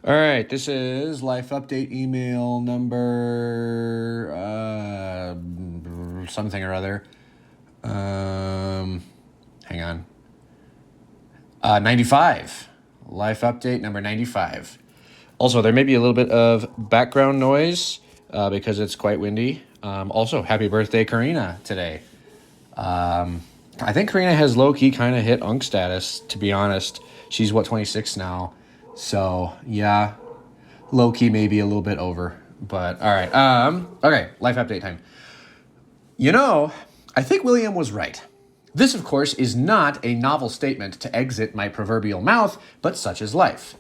All right, this is life update email number something or other. Hang on. 95. Life update number 95. Also, there may be a little bit of background noise because it's quite windy. Also, happy birthday, Karina, today. I think Karina has low-key kind of hit unk status, to be honest. She's, 26 now? So, yeah, low-key maybe a little bit over. But, all right. Okay, life update time. I think William was right. This, of course, is not a novel statement to exit my proverbial mouth, but such is life.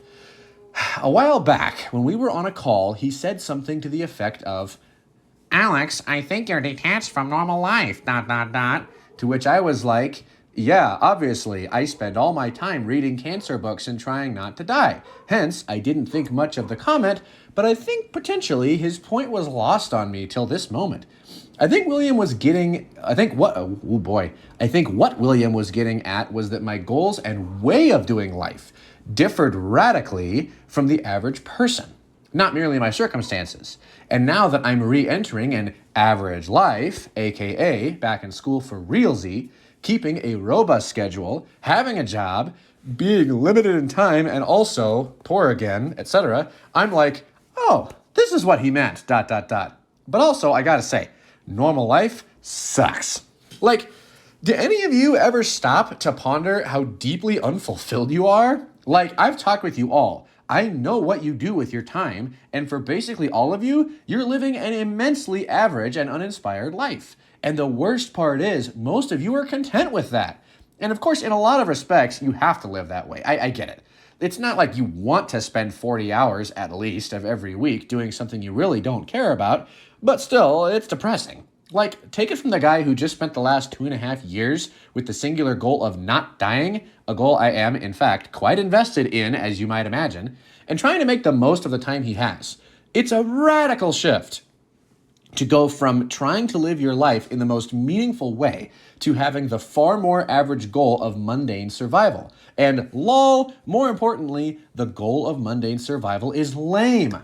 A while back, when we were on a call, he said something to the effect of, "Alex, I think you're detached from normal life, ... To which I was like, yeah, obviously, I spend all my time reading cancer books and trying not to die. Hence, I didn't think much of the comment, but I think potentially his point was lost on me till this moment. I think what William was getting at was that my goals and way of doing life differed radically from the average person, not merely my circumstances. And now that I'm re-entering an average life, aka back in school for realsy, keeping a robust schedule, having a job, being limited in time, and also poor again, etc., I'm like, oh, this is what he meant, ... But also, I gotta say, normal life sucks. Like, do any of you ever stop to ponder how deeply unfulfilled you are? Like, I've talked with you all. I know what you do with your time, and for basically all of you, you're living an immensely average and uninspired life. And the worst part is, most of you are content with that. And of course, in a lot of respects, you have to live that way. I get it. It's not like you want to spend 40 hours at least of every week doing something you really don't care about, but still, it's depressing. Like, take it from the guy who just spent the last 2.5 years with the singular goal of not dying, a goal I am, in fact, quite invested in, as you might imagine, and trying to make the most of the time he has. It's a radical shift to go from trying to live your life in the most meaningful way to having the far more average goal of mundane survival. And lol, more importantly, the goal of mundane survival is lame.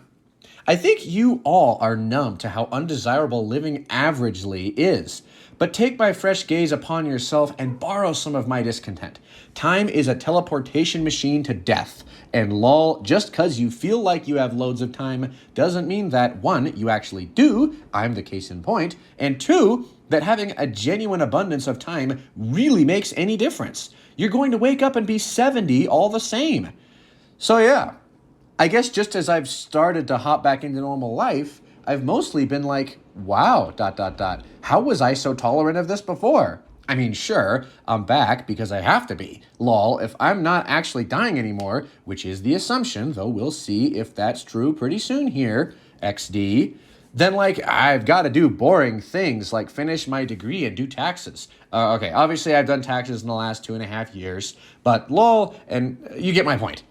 I think you all are numb to how undesirable living averagely is. But take my fresh gaze upon yourself and borrow some of my discontent. Time is a teleportation machine to death. And lol, just cause you feel like you have loads of time doesn't mean that, one, you actually do, I'm the case in point, and two, that having a genuine abundance of time really makes any difference. You're going to wake up and be 70 all the same. So yeah, I guess just as I've started to hop back into normal life, I've mostly been like, wow, ... How was I so tolerant of this before? I mean, sure, I'm back because I have to be. Lol, if I'm not actually dying anymore, which is the assumption, though we'll see if that's true pretty soon here, XD, then, like, I've got to do boring things like finish my degree and do taxes. Okay, obviously I've done taxes in the last 2.5 years, but lol, and you get my point.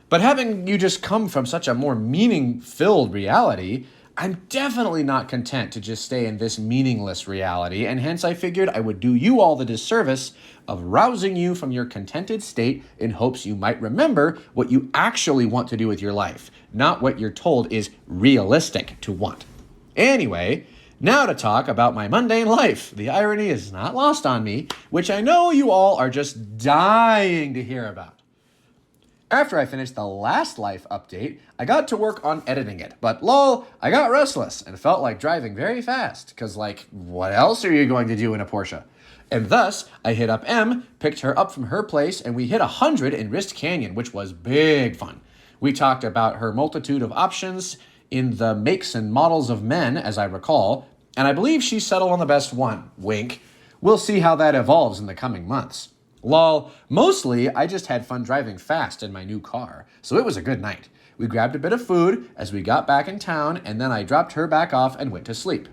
But having you just come from such a more meaning-filled reality, I'm definitely not content to just stay in this meaningless reality, and hence I figured I would do you all the disservice of rousing you from your contented state in hopes you might remember what you actually want to do with your life, not what you're told is realistic to want. Anyway, now to talk about my mundane life. The irony is not lost on me, which I know you all are just dying to hear about. After I finished the last life update, I got to work on editing it, but lol, I got restless and felt like driving very fast, cause like, what else are you going to do in a Porsche? And thus, I hit up Em, picked her up from her place, and we hit 100 in Wrist Canyon, which was big fun. We talked about her multitude of options in the makes and models of men, as I recall, and I believe she settled on the best one, wink. We'll see how that evolves in the coming months. Lol, mostly I just had fun driving fast in my new car, so it was a good night. We grabbed a bit of food as we got back in town, and then I dropped her back off and went to sleep.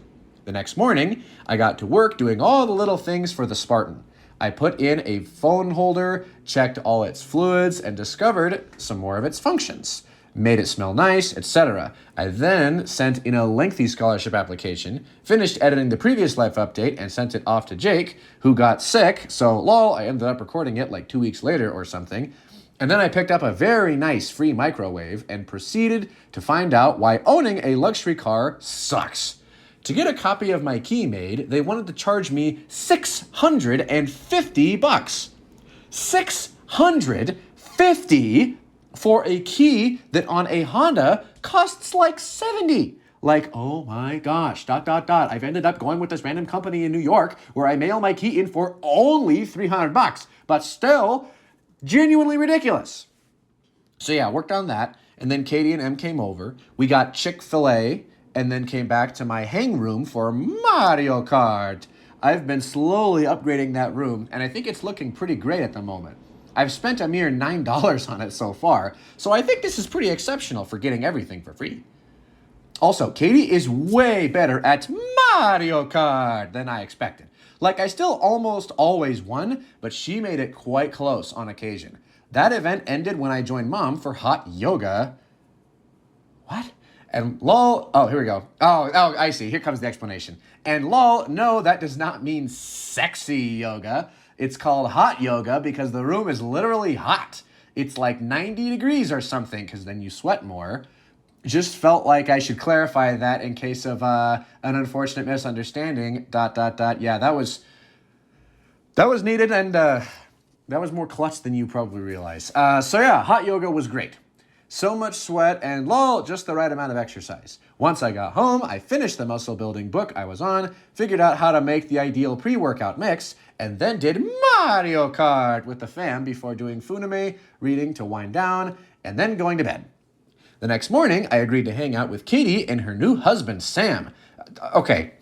The next morning, I got to work doing all the little things for the Spartan. I put in a phone holder, checked all its fluids, and discovered some more of its functions. Made it smell nice, etc. I then sent in a lengthy scholarship application, finished editing the previous life update, and sent it off to Jake, who got sick, so lol, I ended up recording it like 2 weeks later or something. And then I picked up a very nice free microwave and proceeded to find out why owning a luxury car sucks. To get a copy of my key made, they wanted to charge me $650. $650 for a key that on a Honda costs like $70. Like, oh my gosh, ... I've ended up going with this random company in New York where I mail my key in for only $300, but still genuinely ridiculous. So yeah, worked on that. And then Katie and Em came over. We got Chick-fil-A and then came back to my hang room for Mario Kart. I've been slowly upgrading that room, and I think it's looking pretty great at the moment. I've spent a mere $9 on it so far, so I think this is pretty exceptional for getting everything for free. Also, Katie is way better at Mario Kart than I expected. Like, I still almost always won, but she made it quite close on occasion. That event ended when I joined Mom for hot yoga. What? And lol, oh, here we go. Oh, I see. Here comes the explanation. And lol, no, that does not mean sexy yoga. It's called hot yoga because the room is literally hot. It's like 90 degrees or something because then you sweat more. Just felt like I should clarify that in case of an unfortunate misunderstanding. ... Yeah, that was needed, and that was more clutch than you probably realize. So yeah, hot yoga was great. So much sweat and lol, just the right amount of exercise. Once I got home, I finished the muscle building book I was on, figured out how to make the ideal pre-workout mix, and then did Mario Kart with the fam before doing funame, reading to wind down, and then going to bed. The next morning, I agreed to hang out with Katie and her new husband, Sam. Okay,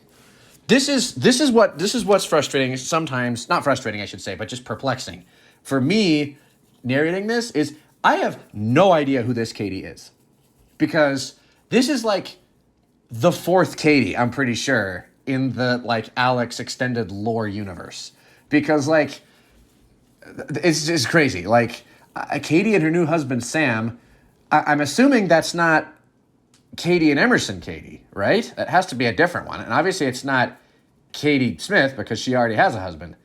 this is what's frustrating sometimes, not frustrating, I should say, but just perplexing. For me, narrating this is I have no idea who this Katie is. Because this is like the fourth Katie, I'm pretty sure, in the like Alex extended lore universe. Because like, it's just crazy. Like, Katie and her new husband, Sam, I'm assuming that's not Katie and Emerson Katie, right? That has to be a different one. And obviously it's not Katie Smith because she already has a husband.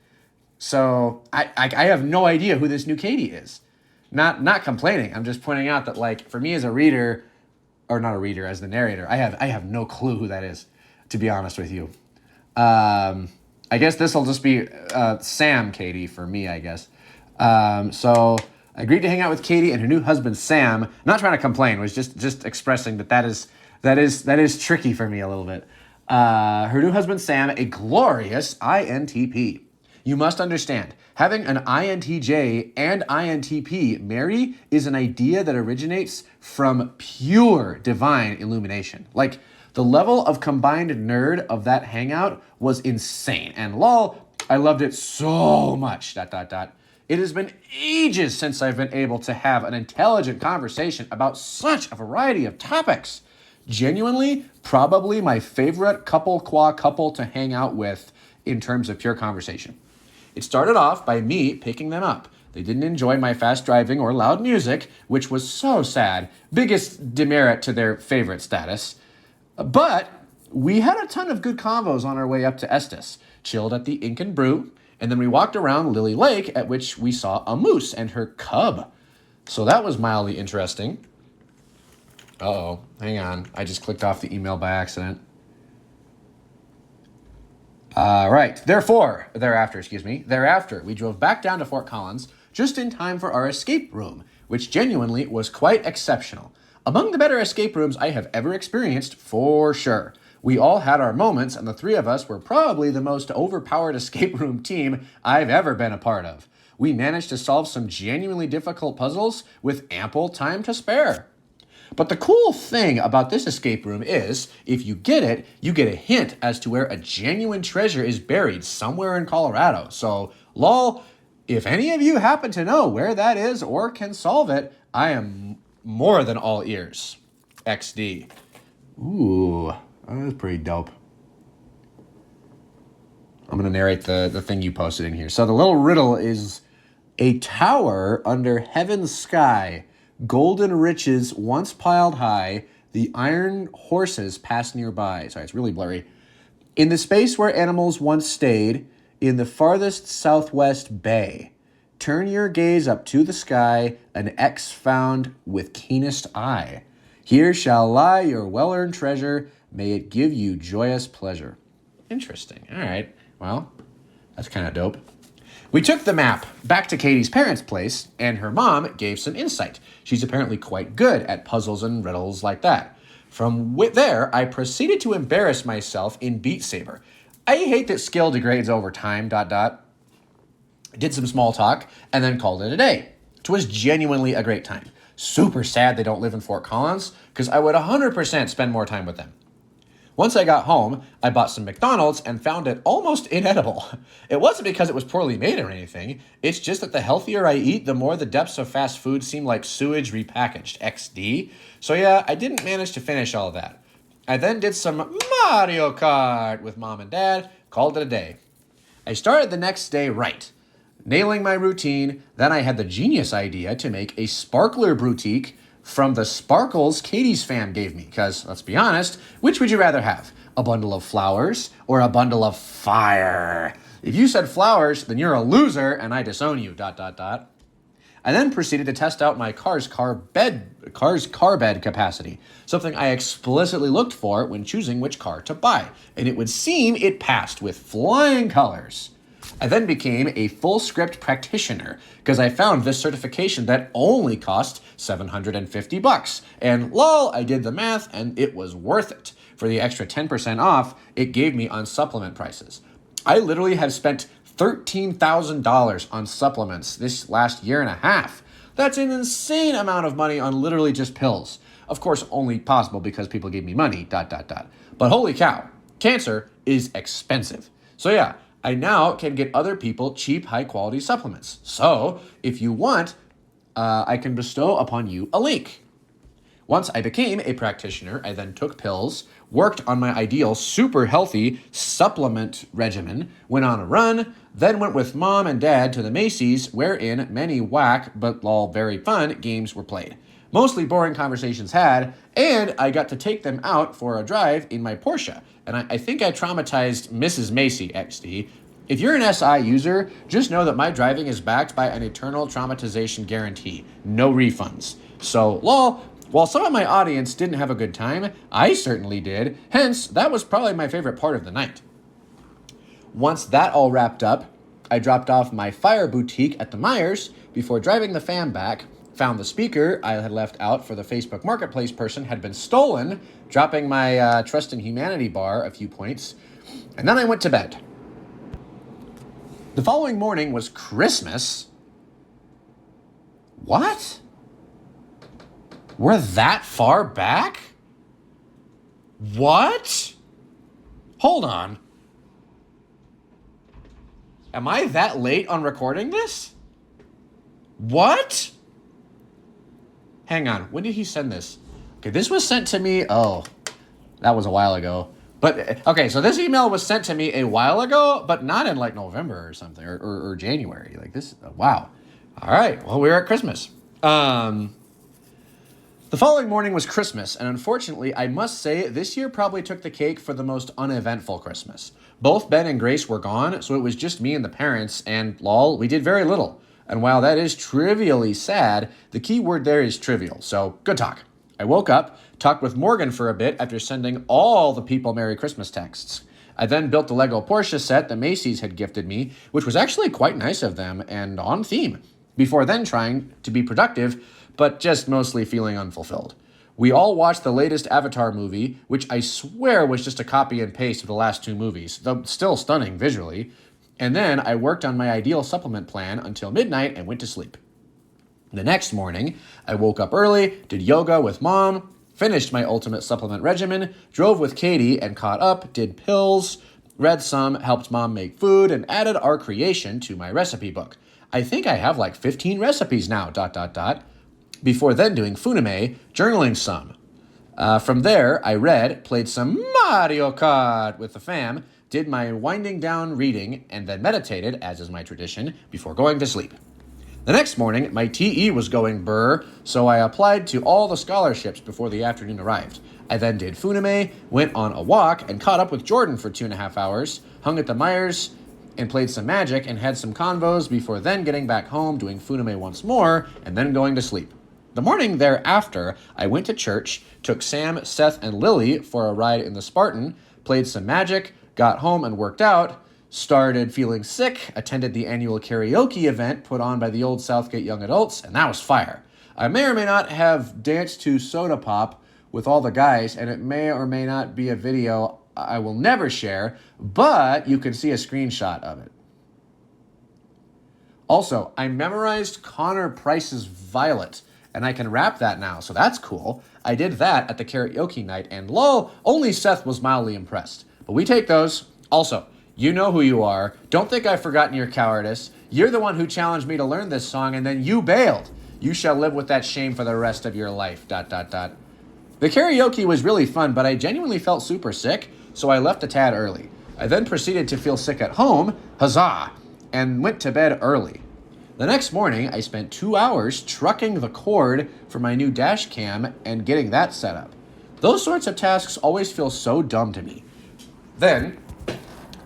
So I have no idea who this new Katie is. Not complaining. I'm just pointing out that, like, for me as a reader, or not a reader, as the narrator, I have no clue who that is, to be honest with you. I guess this will just be Sam Katie for me, I guess. So I agreed to hang out with Katie and her new husband Sam. I'm not trying to complain. Was just expressing that is tricky for me a little bit. Her new husband Sam, a glorious INTP. You must understand, having an INTJ and INTP marry is an idea that originates from pure divine illumination. Like, the level of combined nerd of that hangout was insane. And lol, I loved it so much, ... It has been ages since I've been able to have an intelligent conversation about such a variety of topics. Genuinely, probably my favorite couple to hang out with in terms of pure conversation. It started off by me picking them up. They didn't enjoy my fast driving or loud music, which was so sad. Biggest demerit to their favorite status. But we had a ton of good convos on our way up to Estes. Chilled at the Ink and Brew, and then we walked around Lily Lake, at which we saw a moose and her cub. So that was mildly interesting. Uh-oh, hang on. I just clicked off the email by accident. Thereafter, we drove back down to Fort Collins just in time for our escape room, which genuinely was quite exceptional. Among the better escape rooms I have ever experienced, for sure. We all had our moments, and the three of us were probably the most overpowered escape room team I've ever been a part of. We managed to solve some genuinely difficult puzzles with ample time to spare. But the cool thing about this escape room is, if you get it, you get a hint as to where a genuine treasure is buried somewhere in Colorado. So, lol, if any of you happen to know where that is or can solve it, I am more than all ears. XD. Ooh, that was pretty dope. I'm going to narrate the thing you posted in here. So the little riddle is a tower under heaven's sky. Golden riches once piled high, the iron horses pass nearby. Sorry, it's really blurry. In the space where animals once stayed, in the farthest southwest bay, turn your gaze up to the sky, an X found with keenest eye. Here shall lie your well-earned treasure, may it give you joyous pleasure. Interesting. All right. Well, that's kind of dope. We took the map back to Katie's parents' place, and her mom gave some insight. She's apparently quite good at puzzles and riddles like that. From there, I proceeded to embarrass myself in Beat Saber. I hate that skill degrades over time, Did some small talk, and then called it a day. It was genuinely a great time. Super sad they don't live in Fort Collins, because I would 100% spend more time with them. Once I got home, I bought some McDonald's and found it almost inedible. It wasn't because it was poorly made or anything. It's just that the healthier I eat, the more the depths of fast food seem like sewage repackaged, XD. So yeah, I didn't manage to finish all of that. I then did some Mario Kart with mom and dad, called it a day. I started the next day right, nailing my routine. Then I had the genius idea to make a sparkler boutique from the sparkles Katie's fam gave me. Because, let's be honest, which would you rather have? A bundle of flowers or a bundle of fire? If you said flowers, then you're a loser and I disown you, I then proceeded to test out my car's car bed capacity, something I explicitly looked for when choosing which car to buy. And it would seem it passed with flying colors. I then became a full script practitioner because I found this certification that only cost $750. And lol, I did the math and it was worth it for the extra 10% off it gave me on supplement prices. I literally have spent $13,000 on supplements this last year and a half. That's an insane amount of money on literally just pills. Of course, only possible because people gave me money, But holy cow, cancer is expensive. So yeah, I now can get other people cheap, high-quality supplements. So, if you want, I can bestow upon you a link. Once I became a practitioner, I then took pills, worked on my ideal super healthy supplement regimen, went on a run, then went with mom and dad to the Macys, wherein many whack, but all very fun, games were played. Mostly boring conversations had, and I got to take them out for a drive in my Porsche. And I think I traumatized Mrs. Macy, XD. If you're an SI user, just know that my driving is backed by an eternal traumatization guarantee. No refunds. So, lol, while some of my audience didn't have a good time, I certainly did. Hence, that was probably my favorite part of the night. Once that all wrapped up, I dropped off my fire boutique at the Myers before driving the fam back. Found the speaker I had left out for the Facebook Marketplace person had been stolen, dropping my Trust in Humanity bar a few points, and then I went to bed. The following morning was Christmas. What? We're that far back? What? Hold on. Am I that late on recording this? What? Hang on, when did he send this? Okay, this was sent to me, that was a while ago. But, okay, so this email was sent to me a while ago, but not in like November or something, or January. Like this, wow. All right, well, we're at Christmas. The following morning was Christmas, and unfortunately, I must say, this year probably took the cake for the most uneventful Christmas. Both Ben and Grace were gone, so it was just me and the parents, and lol, we did very little. And while that is trivially sad, the key word there is trivial, so good talk. I woke up, talked with Morgan for a bit after sending all the people Merry Christmas texts. I then built the Lego Porsche set the Macys had gifted me, which was actually quite nice of them and on theme, before then trying to be productive, but just mostly feeling unfulfilled. We all watched the latest Avatar movie, which I swear was just a copy and paste of the last two movies, though still stunning visually. And then I worked on my ideal supplement plan until midnight and went to sleep. The next morning, I woke up early, did yoga with mom, finished my ultimate supplement regimen, drove with Katie and caught up, did pills, read some, helped mom make food, and added our creation to my recipe book. I think I have like 15 recipes now, Before then doing funame, journaling some. From there, I read, played some Mario Kart with the fam, did my winding down reading, and then meditated, as is my tradition, before going to sleep. The next morning, my TE was going burr, so I applied to all the scholarships before the afternoon arrived. I then did funame, went on a walk, and caught up with Jordan for 2.5 hours, hung at the Myers, and played some Magic and had some convos before then getting back home, doing Funame once more, and then going to sleep. The morning thereafter, I went to church, took Sam, Seth, and Lily for a ride in the Spartan, played some Magic, got home and worked out, started feeling sick, attended the annual karaoke event put on by the old Southgate Young Adults, and that was fire. I may or may not have danced to Soda Pop with all the guys, and it may or may not be a video I will never share, but you can see a screenshot of it. Also, I memorized Connor Price's Violet, and I can rap that now, so that's cool. I did that at the karaoke night, and lol, only Seth was mildly impressed. But we take those. Also, you know who you are. Don't think I've forgotten your cowardice. You're the one who challenged me to learn this song, and then you bailed. You shall live with that shame for the rest of your life, ... The karaoke was really fun, but I genuinely felt super sick, so I left a tad early. I then proceeded to feel sick at home, huzzah, and went to bed early. The next morning, I spent 2 hours trucking the cord for my new dash cam and getting that set up. Those sorts of tasks always feel so dumb to me. Then,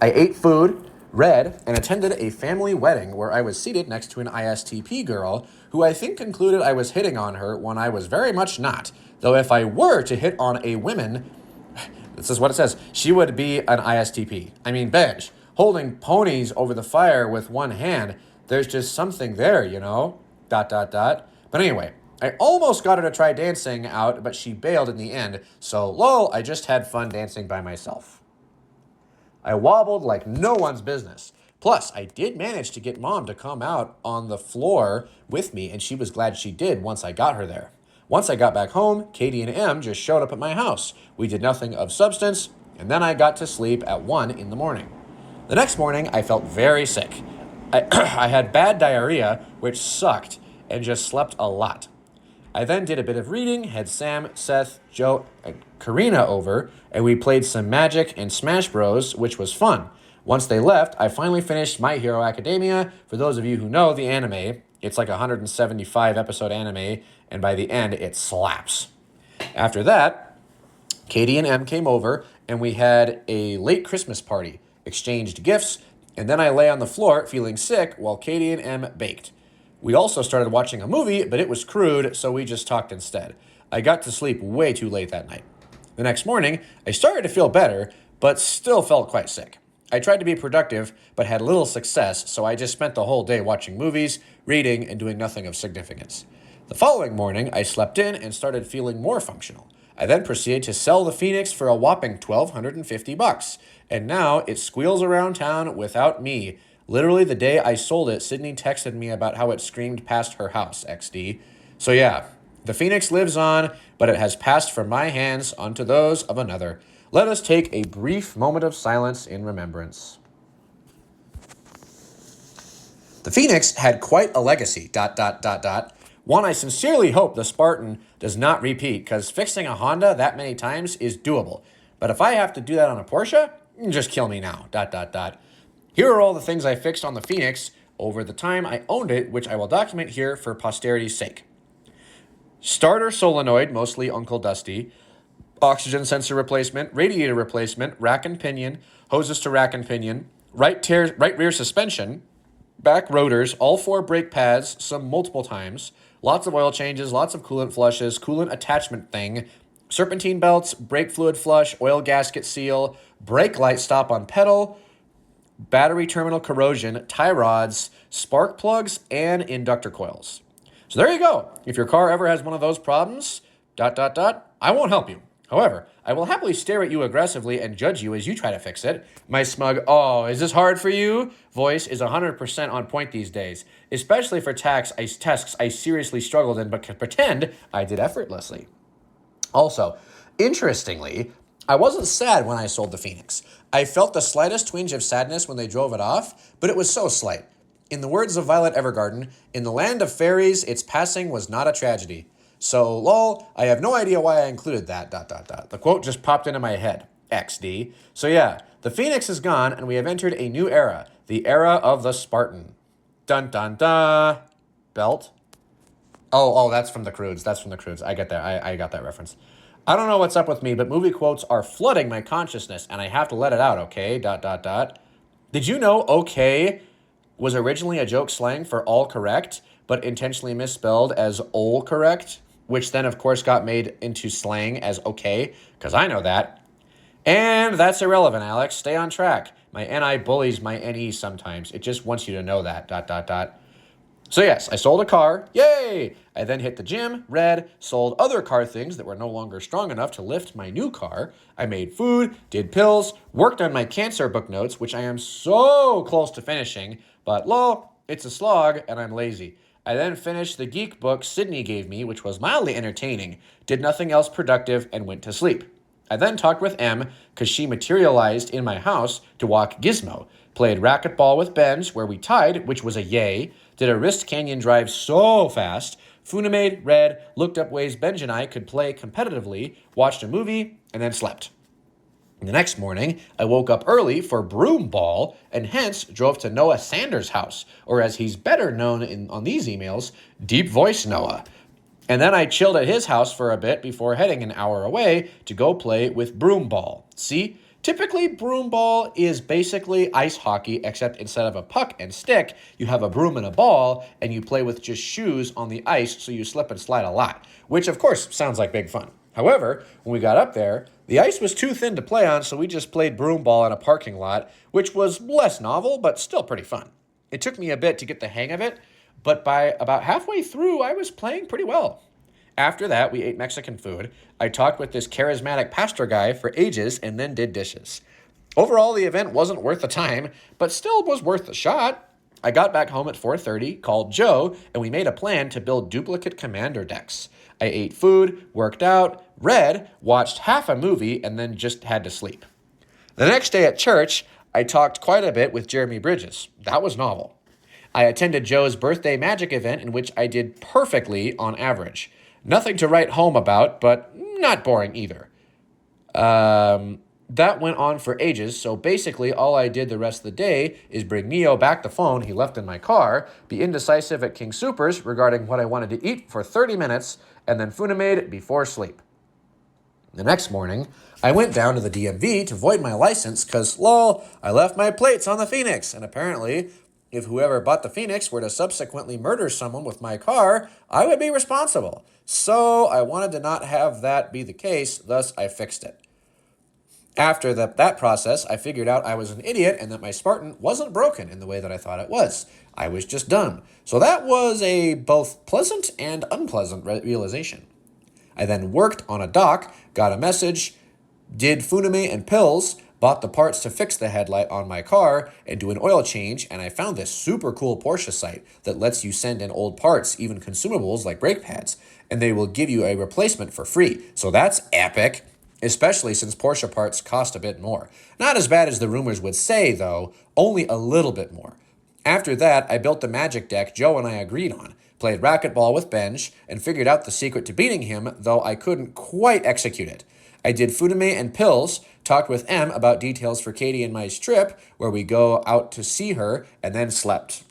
I ate food, read, and attended a family wedding where I was seated next to an ISTP girl who I think concluded I was hitting on her when I was very much not. Though if I were to hit on a woman, this is what it says, she would be an ISTP. I mean, benj, holding ponies over the fire with one hand. There's just something there, you know? ... But anyway, I almost got her to try dancing out, but she bailed in the end. So, lol, I just had fun dancing by myself. I wobbled like no one's business. Plus, I did manage to get Mom to come out on the floor with me, and she was glad she did once I got her there. Once I got back home, Katie and Em just showed up at my house. We did nothing of substance, and then I got to sleep at 1 in the morning. The next morning, I felt very sick. I had bad diarrhea, which sucked, and just slept a lot. I then did a bit of reading, had Sam, Seth, Joe, and Karina over, and we played some Magic and Smash Bros, which was fun. Once they left, I finally finished My Hero Academia. For those of you who know the anime, it's like a 175 episode anime, and by the end, it slaps. After that, Katie and Em came over, and we had a late Christmas party, exchanged gifts, and then I lay on the floor feeling sick while Katie and Em baked. We also started watching a movie, but it was crude, so we just talked instead. I got to sleep way too late that night. The next morning, I started to feel better, but still felt quite sick. I tried to be productive, but had little success, so I just spent the whole day watching movies, reading, and doing nothing of significance. The following morning, I slept in and started feeling more functional. I then proceeded to sell the Phoenix for a whopping $1,250, and now it squeals around town without me. Literally the day I sold it, Sydney texted me about how it screamed past her house, XD. So yeah, the Phoenix lives on, but it has passed from my hands onto those of another. Let us take a brief moment of silence in remembrance. The Phoenix had quite a legacy, ... One I sincerely hope the Spartan does not repeat, because fixing a Honda that many times is doable. But if I have to do that on a Porsche, just kill me now, ... Here are all the things I fixed on the Phoenix over the time I owned it, which I will document here for posterity's sake. Starter solenoid, mostly Uncle Dusty. Oxygen sensor replacement, radiator replacement, rack and pinion, hoses to rack and pinion, right rear suspension, back rotors, all 4 brake pads, some multiple times, lots of oil changes, lots of coolant flushes, coolant attachment thing, serpentine belts, brake fluid flush, oil gasket seal, brake light stop on pedal, battery terminal corrosion, tie rods, spark plugs, and inductor coils. So there you go. If your car ever has one of those problems, ... I won't help you. However, I will happily stare at you aggressively and judge you as you try to fix it. My smug, "Oh, is this hard for you?" voice is 100% on point these days, especially for tasks I seriously struggled in but could pretend I did effortlessly. Also, interestingly, I wasn't sad when I sold the Phoenix. I felt the slightest twinge of sadness when they drove it off, but it was so slight. In the words of Violet Evergarden, in the land of fairies, its passing was not a tragedy. So, lol, I have no idea why I included that, ... The quote just popped into my head, XD. So yeah, the Phoenix is gone, and we have entered a new era, the era of the Spartan. Dun dun dun. Belt? Oh, that's from the Croods. I get that. I got that reference. I don't know what's up with me, but movie quotes are flooding my consciousness, and I have to let it out, okay? ... Did you know okay was originally a joke slang for all correct, but intentionally misspelled as all correct, which then, of course, got made into slang as okay, because I know that. And that's irrelevant, Alex. Stay on track. My NI bullies my NE sometimes. It just wants you to know that, ... So yes, I sold a car. Yay! I then hit the gym, read, sold other car things that were no longer strong enough to lift my new car. I made food, did pills, worked on my cancer book notes, which I am so close to finishing, but lol, it's a slog and I'm lazy. I then finished the geek book Sydney gave me, which was mildly entertaining, did nothing else productive, and went to sleep. I then talked with M, because she materialized in my house to walk Gizmo, played racquetball with Benj, where we tied, which was a yay, did a wrist canyon drive so fast, Funimade, read, looked up ways Benj and I could play competitively, watched a movie, and then slept. The next morning, I woke up early for broom ball and hence drove to Noah Sanders' house, or as he's better known on these emails, Deep Voice Noah. And then I chilled at his house for a bit before heading an hour away to go play with broom ball. See? Typically, broom ball is basically ice hockey, except instead of a puck and stick, you have a broom and a ball, and you play with just shoes on the ice, so you slip and slide a lot, which of course sounds like big fun. However, when we got up there, the ice was too thin to play on, so we just played broom ball in a parking lot, which was less novel, but still pretty fun. It took me a bit to get the hang of it, but by about halfway through, I was playing pretty well. After that, we ate Mexican food. I talked with this charismatic pastor guy for ages and then did dishes. Overall, the event wasn't worth the time, but still was worth the shot. I got back home at 4:30, called Joe, and we made a plan to build duplicate commander decks. I ate food, worked out, read, watched half a movie, and then just had to sleep. The next day at church, I talked quite a bit with Jeremy Bridges. That was novel. I attended Joe's birthday magic event in which I did perfectly on average. Nothing to write home about, but not boring either. That went on for ages, so basically all I did the rest of the day is bring Neo back the phone he left in my car, be indecisive at King Soopers regarding what I wanted to eat for 30 minutes, and then Funimade before sleep. The next morning, I went down to the DMV to void my license because, lol, I left my plates on the Phoenix, and apparently, if whoever bought the Phoenix were to subsequently murder someone with my car, I would be responsible. So I wanted to not have that be the case, thus I fixed it. After that process, I figured out I was an idiot and that my Spartan wasn't broken in the way that I thought it was. I was just dumb. So that was a both pleasant and unpleasant realization. I then worked on a dock, got a message, did Funime and pills, bought the parts to fix the headlight on my car, and do an oil change, and I found this super cool Porsche site that lets you send in old parts, even consumables like brake pads, and they will give you a replacement for free. So that's epic, especially since Porsche parts cost a bit more. Not as bad as the rumors would say, though, only a little bit more. After that, I built the magic deck Joe and I agreed on, played racquetball with Benj, and figured out the secret to beating him, though I couldn't quite execute it. I did Funime and pills, talked with M about details for Katie and my trip, where we go out to see her, and then slept.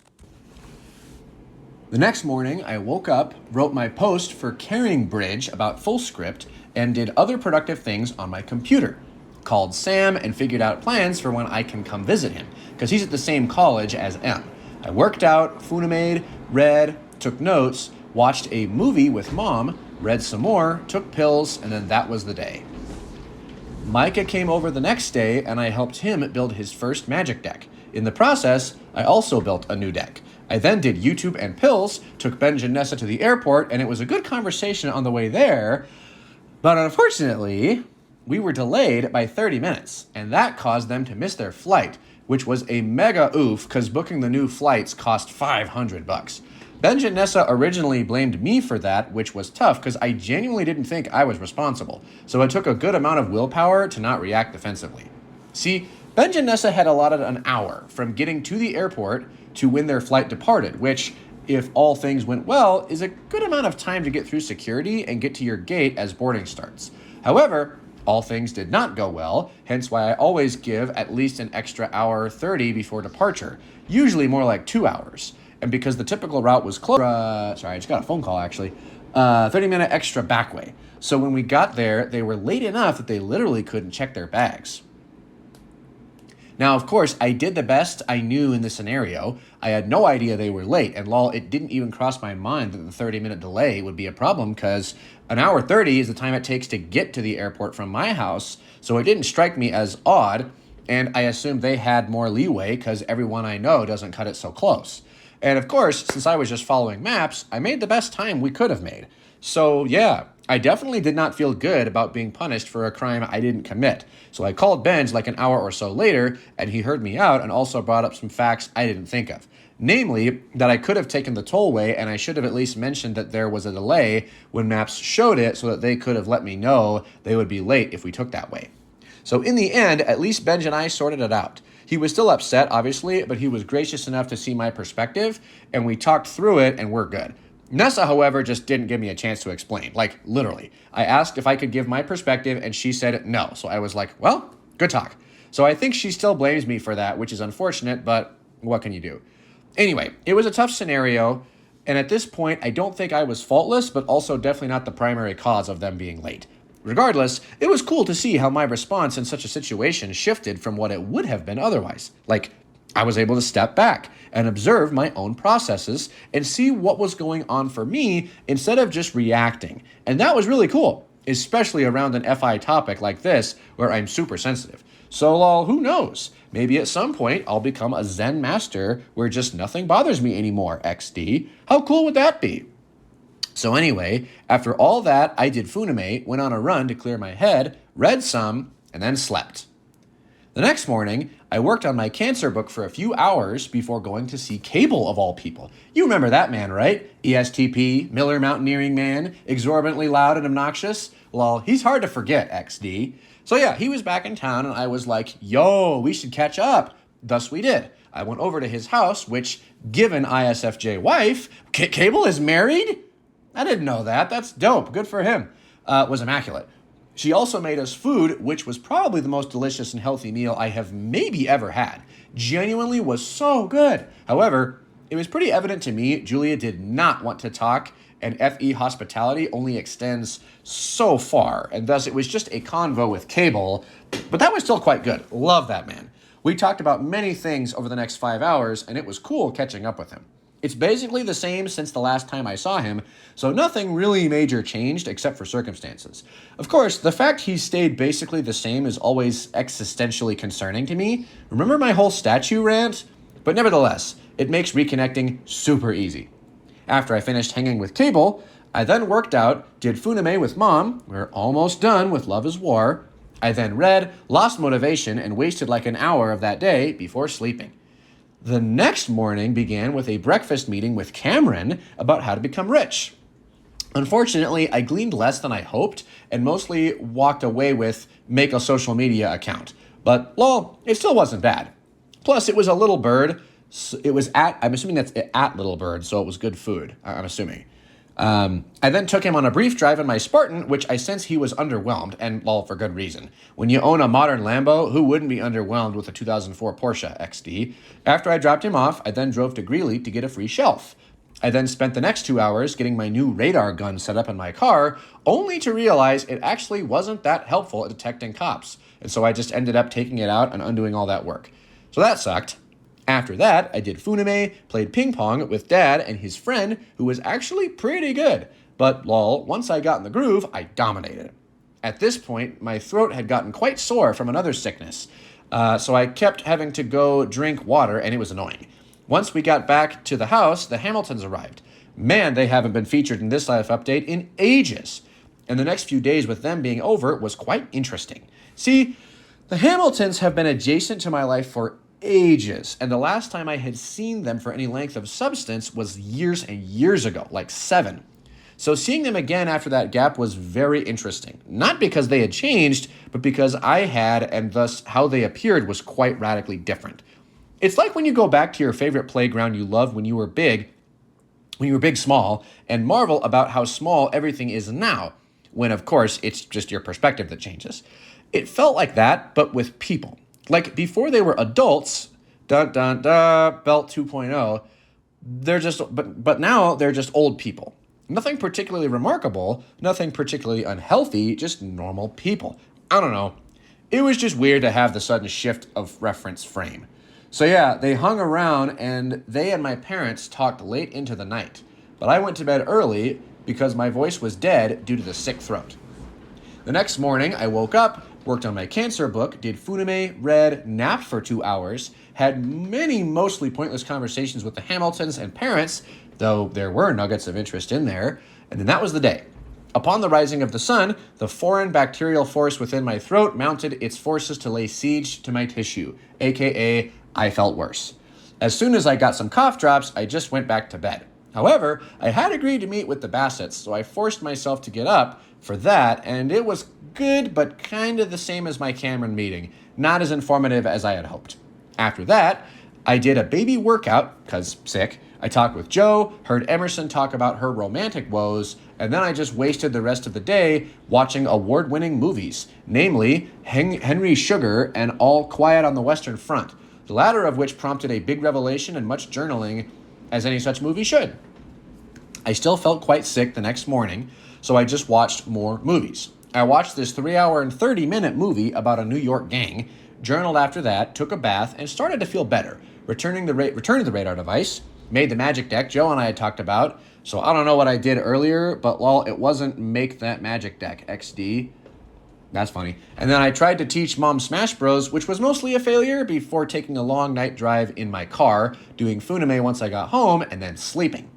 The next morning, I woke up, wrote my post for Carrying Bridge about full script, and did other productive things on my computer. Called Sam and figured out plans for when I can come visit him, because he's at the same college as M. I worked out, Funimade, read, took notes, watched a movie with Mom, read some more, took pills, and then that was the day. Micah came over the next day, and I helped him build his first magic deck. In the process, I also built a new deck. I then did YouTube and pills, took Benj and Nessa to the airport, and it was a good conversation on the way there, but unfortunately, we were delayed by 30 minutes, and that caused them to miss their flight, which was a mega oof because booking the new flights cost $500. Benj and Nessa originally blamed me for that, which was tough because I genuinely didn't think I was responsible, so it took a good amount of willpower to not react defensively. See, Benj and Nessa had allotted an hour from getting to the airport to when their flight departed, which, if all things went well, is a good amount of time to get through security and get to your gate as boarding starts. However, all things did not go well, hence why I always give at least an extra hour 30 before departure, usually more like 2 hours. And because the typical route was closed, I just got a phone call actually, 30-minute extra back way. So when we got there, they were late enough that they literally couldn't check their bags. Now, of course, I did the best I knew in the scenario. I had no idea they were late, and lol, it didn't even cross my mind that the 30-minute delay would be a problem because an hour 30 is the time it takes to get to the airport from my house, so it didn't strike me as odd, and I assumed they had more leeway because everyone I know doesn't cut it so close. And of course, since I was just following maps, I made the best time we could have made. So yeah, I definitely did not feel good about being punished for a crime I didn't commit. So I called Benj like an hour or so later, and he heard me out and also brought up some facts I didn't think of. Namely, that I could have taken the tollway and I should have at least mentioned that there was a delay when maps showed it so that they could have let me know they would be late if we took that way. So in the end, at least Benj and I sorted it out. He was still upset, obviously, but he was gracious enough to see my perspective, and we talked through it, and we're good. Nessa, however, just didn't give me a chance to explain. Like, literally. I asked if I could give my perspective, and she said no. So I was like, well, good talk. So I think she still blames me for that, which is unfortunate, but what can you do? Anyway, it was a tough scenario, and at this point, I don't think I was faultless, but also definitely not the primary cause of them being late. Regardless, it was cool to see how my response in such a situation shifted from what it would have been otherwise. Like, I was able to step back and observe my own processes and see what was going on for me instead of just reacting. And that was really cool, especially around an FI topic like this where I'm super sensitive. So, lol, who knows? Maybe at some point I'll become a Zen master where just nothing bothers me anymore, XD. How cool would that be? So anyway, after all that, I did funame, went on a run to clear my head, read some, and then slept. The next morning, I worked on my cancer book for a few hours before going to see Cabel, of all people. You remember that man, right? ESTP, Miller Mountaineering Man, exorbitantly loud and obnoxious. Lol, he's hard to forget, XD. So yeah, he was back in town, and I was like, yo, we should catch up. Thus we did. I went over to his house, which, given ISFJ wife, Cabel is married? I didn't know that. That's dope. Good for him. Was immaculate. She also made us food, which was probably the most delicious and healthy meal I have maybe ever had. Genuinely was so good. However, it was pretty evident to me Julia did not want to talk, and FE hospitality only extends so far, and thus it was just a convo with Cabel, but that was still quite good. Love that man. We talked about many things over the next 5 hours, and it was cool catching up with him. It's basically the same since the last time I saw him, so nothing really major changed except for circumstances. Of course, the fact he stayed basically the same is always existentially concerning to me. Remember my whole statue rant? But nevertheless, it makes reconnecting super easy. After I finished hanging with Cabel, I then worked out, did funame with Mom, we're almost done with Love is War. I then read, lost motivation, and wasted like an hour of that day before sleeping. The next morning began with a breakfast meeting with Cameron about how to become rich. Unfortunately, I gleaned less than I hoped and mostly walked away with make a social media account. But, lol, it still wasn't bad. Plus, it was a little bird. It was I'm assuming that's at Little Bird, so it was good food, I'm assuming. I then took him on a brief drive in my Spartan, which I sense he was underwhelmed, and lol, for good reason. When you own a modern Lambo, who wouldn't be underwhelmed with a 2004 Porsche XD? After I dropped him off, I then drove to Greeley to get a free shelf. I then spent the next 2 hours getting my new radar gun set up in my car, only to realize it actually wasn't that helpful at detecting cops, and so I just ended up taking it out and undoing all that work. So that sucked. After that, I did funame, played ping pong with Dad and his friend, who was actually pretty good. But lol, once I got in the groove, I dominated. At this point, my throat had gotten quite sore from another sickness, so I kept having to go drink water, and it was annoying. Once we got back to the house, the Hamiltons arrived. Man, they haven't been featured in this life update in ages. And the next few days with them being over was quite interesting. See, the Hamiltons have been adjacent to my life for ages, and the last time I had seen them for any length of substance was years and years ago, like 7. So seeing them again after that gap was very interesting. Not because they had changed, but because I had, and thus how they appeared was quite radically different. It's like when you go back to your favorite playground you loved when you were big small, and marvel about how small everything is now, when of course it's just your perspective that changes. It felt like that, but with people. Like, before they were adults, Belt 2.0, but now they're just old people. Nothing particularly remarkable, nothing particularly unhealthy, just normal people. I don't know. It was just weird to have the sudden shift of reference frame. So yeah, they hung around and they and my parents talked late into the night. But I went to bed early because my voice was dead due to the sick throat. The next morning, I woke up, worked on my cancer book, did funime, read, napped for 2 hours, had many mostly pointless conversations with the Hamiltons and parents, though there were nuggets of interest in there, and then that was the day. Upon the rising of the sun, the foreign bacterial force within my throat mounted its forces to lay siege to my tissue, aka I felt worse. As soon as I got some cough drops, I just went back to bed. However, I had agreed to meet with the Bassetts, so I forced myself to get up for that, and it was good, but kind of the same as my Cameron meeting. Not as informative as I had hoped. After that, I did a baby workout, cause sick. I talked with Joe, heard Emerson talk about her romantic woes, and then I just wasted the rest of the day watching award-winning movies, namely Henry Sugar and All Quiet on the Western Front, the latter of which prompted a big revelation and much journaling, as any such movie should. I still felt quite sick the next morning, so I just watched more movies. I watched this 3-hour and 30-minute movie about a New York gang, journaled after that, took a bath, and started to feel better. Returned the radar device, made the magic deck Joe and I had talked about, so I don't know what I did earlier, but lol, it wasn't make that magic deck, XD. That's funny. And then I tried to teach Mom Smash Bros, which was mostly a failure, before taking a long night drive in my car, doing funime once I got home, and then sleeping.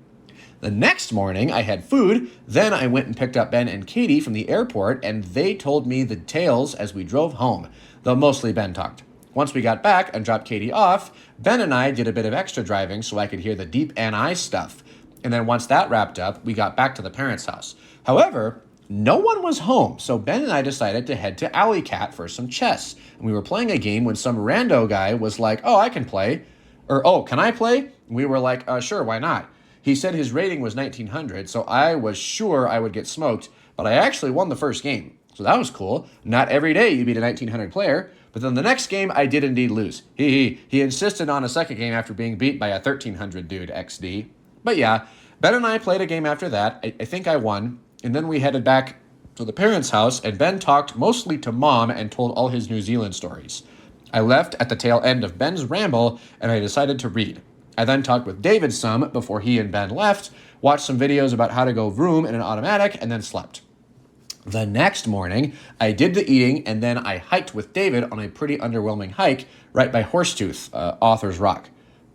The next morning, I had food, then I went and picked up Ben and Katie from the airport, and they told me the tales as we drove home, though mostly Ben talked. Once we got back and dropped Katie off, Ben and I did a bit of extra driving so I could hear the deep NI stuff. And then once that wrapped up, we got back to the parents' house. However, no one was home, so Ben and I decided to head to Alley Cat for some chess. And we were playing a game when some rando guy was like, "Oh, I can play." Or, "Oh, can I play?" And we were like, "Sure, why not?" He said his rating was 1900, so I was sure I would get smoked, but I actually won the first game. So that was cool. Not every day you beat a 1900 player, but then the next game I did indeed lose. He insisted on a second game after being beat by a 1300 dude, XD. But yeah, Ben and I played a game after that. I think I won, and then we headed back to the parents' house, and Ben talked mostly to Mom and told all his New Zealand stories. I left at the tail end of Ben's ramble, and I decided to read. I then talked with David some before he and Ben left, watched some videos about how to go vroom in an automatic, and then slept. The next morning, I did the eating, and then I hiked with David on a pretty underwhelming hike right by Horsetooth, Arthur's Rock.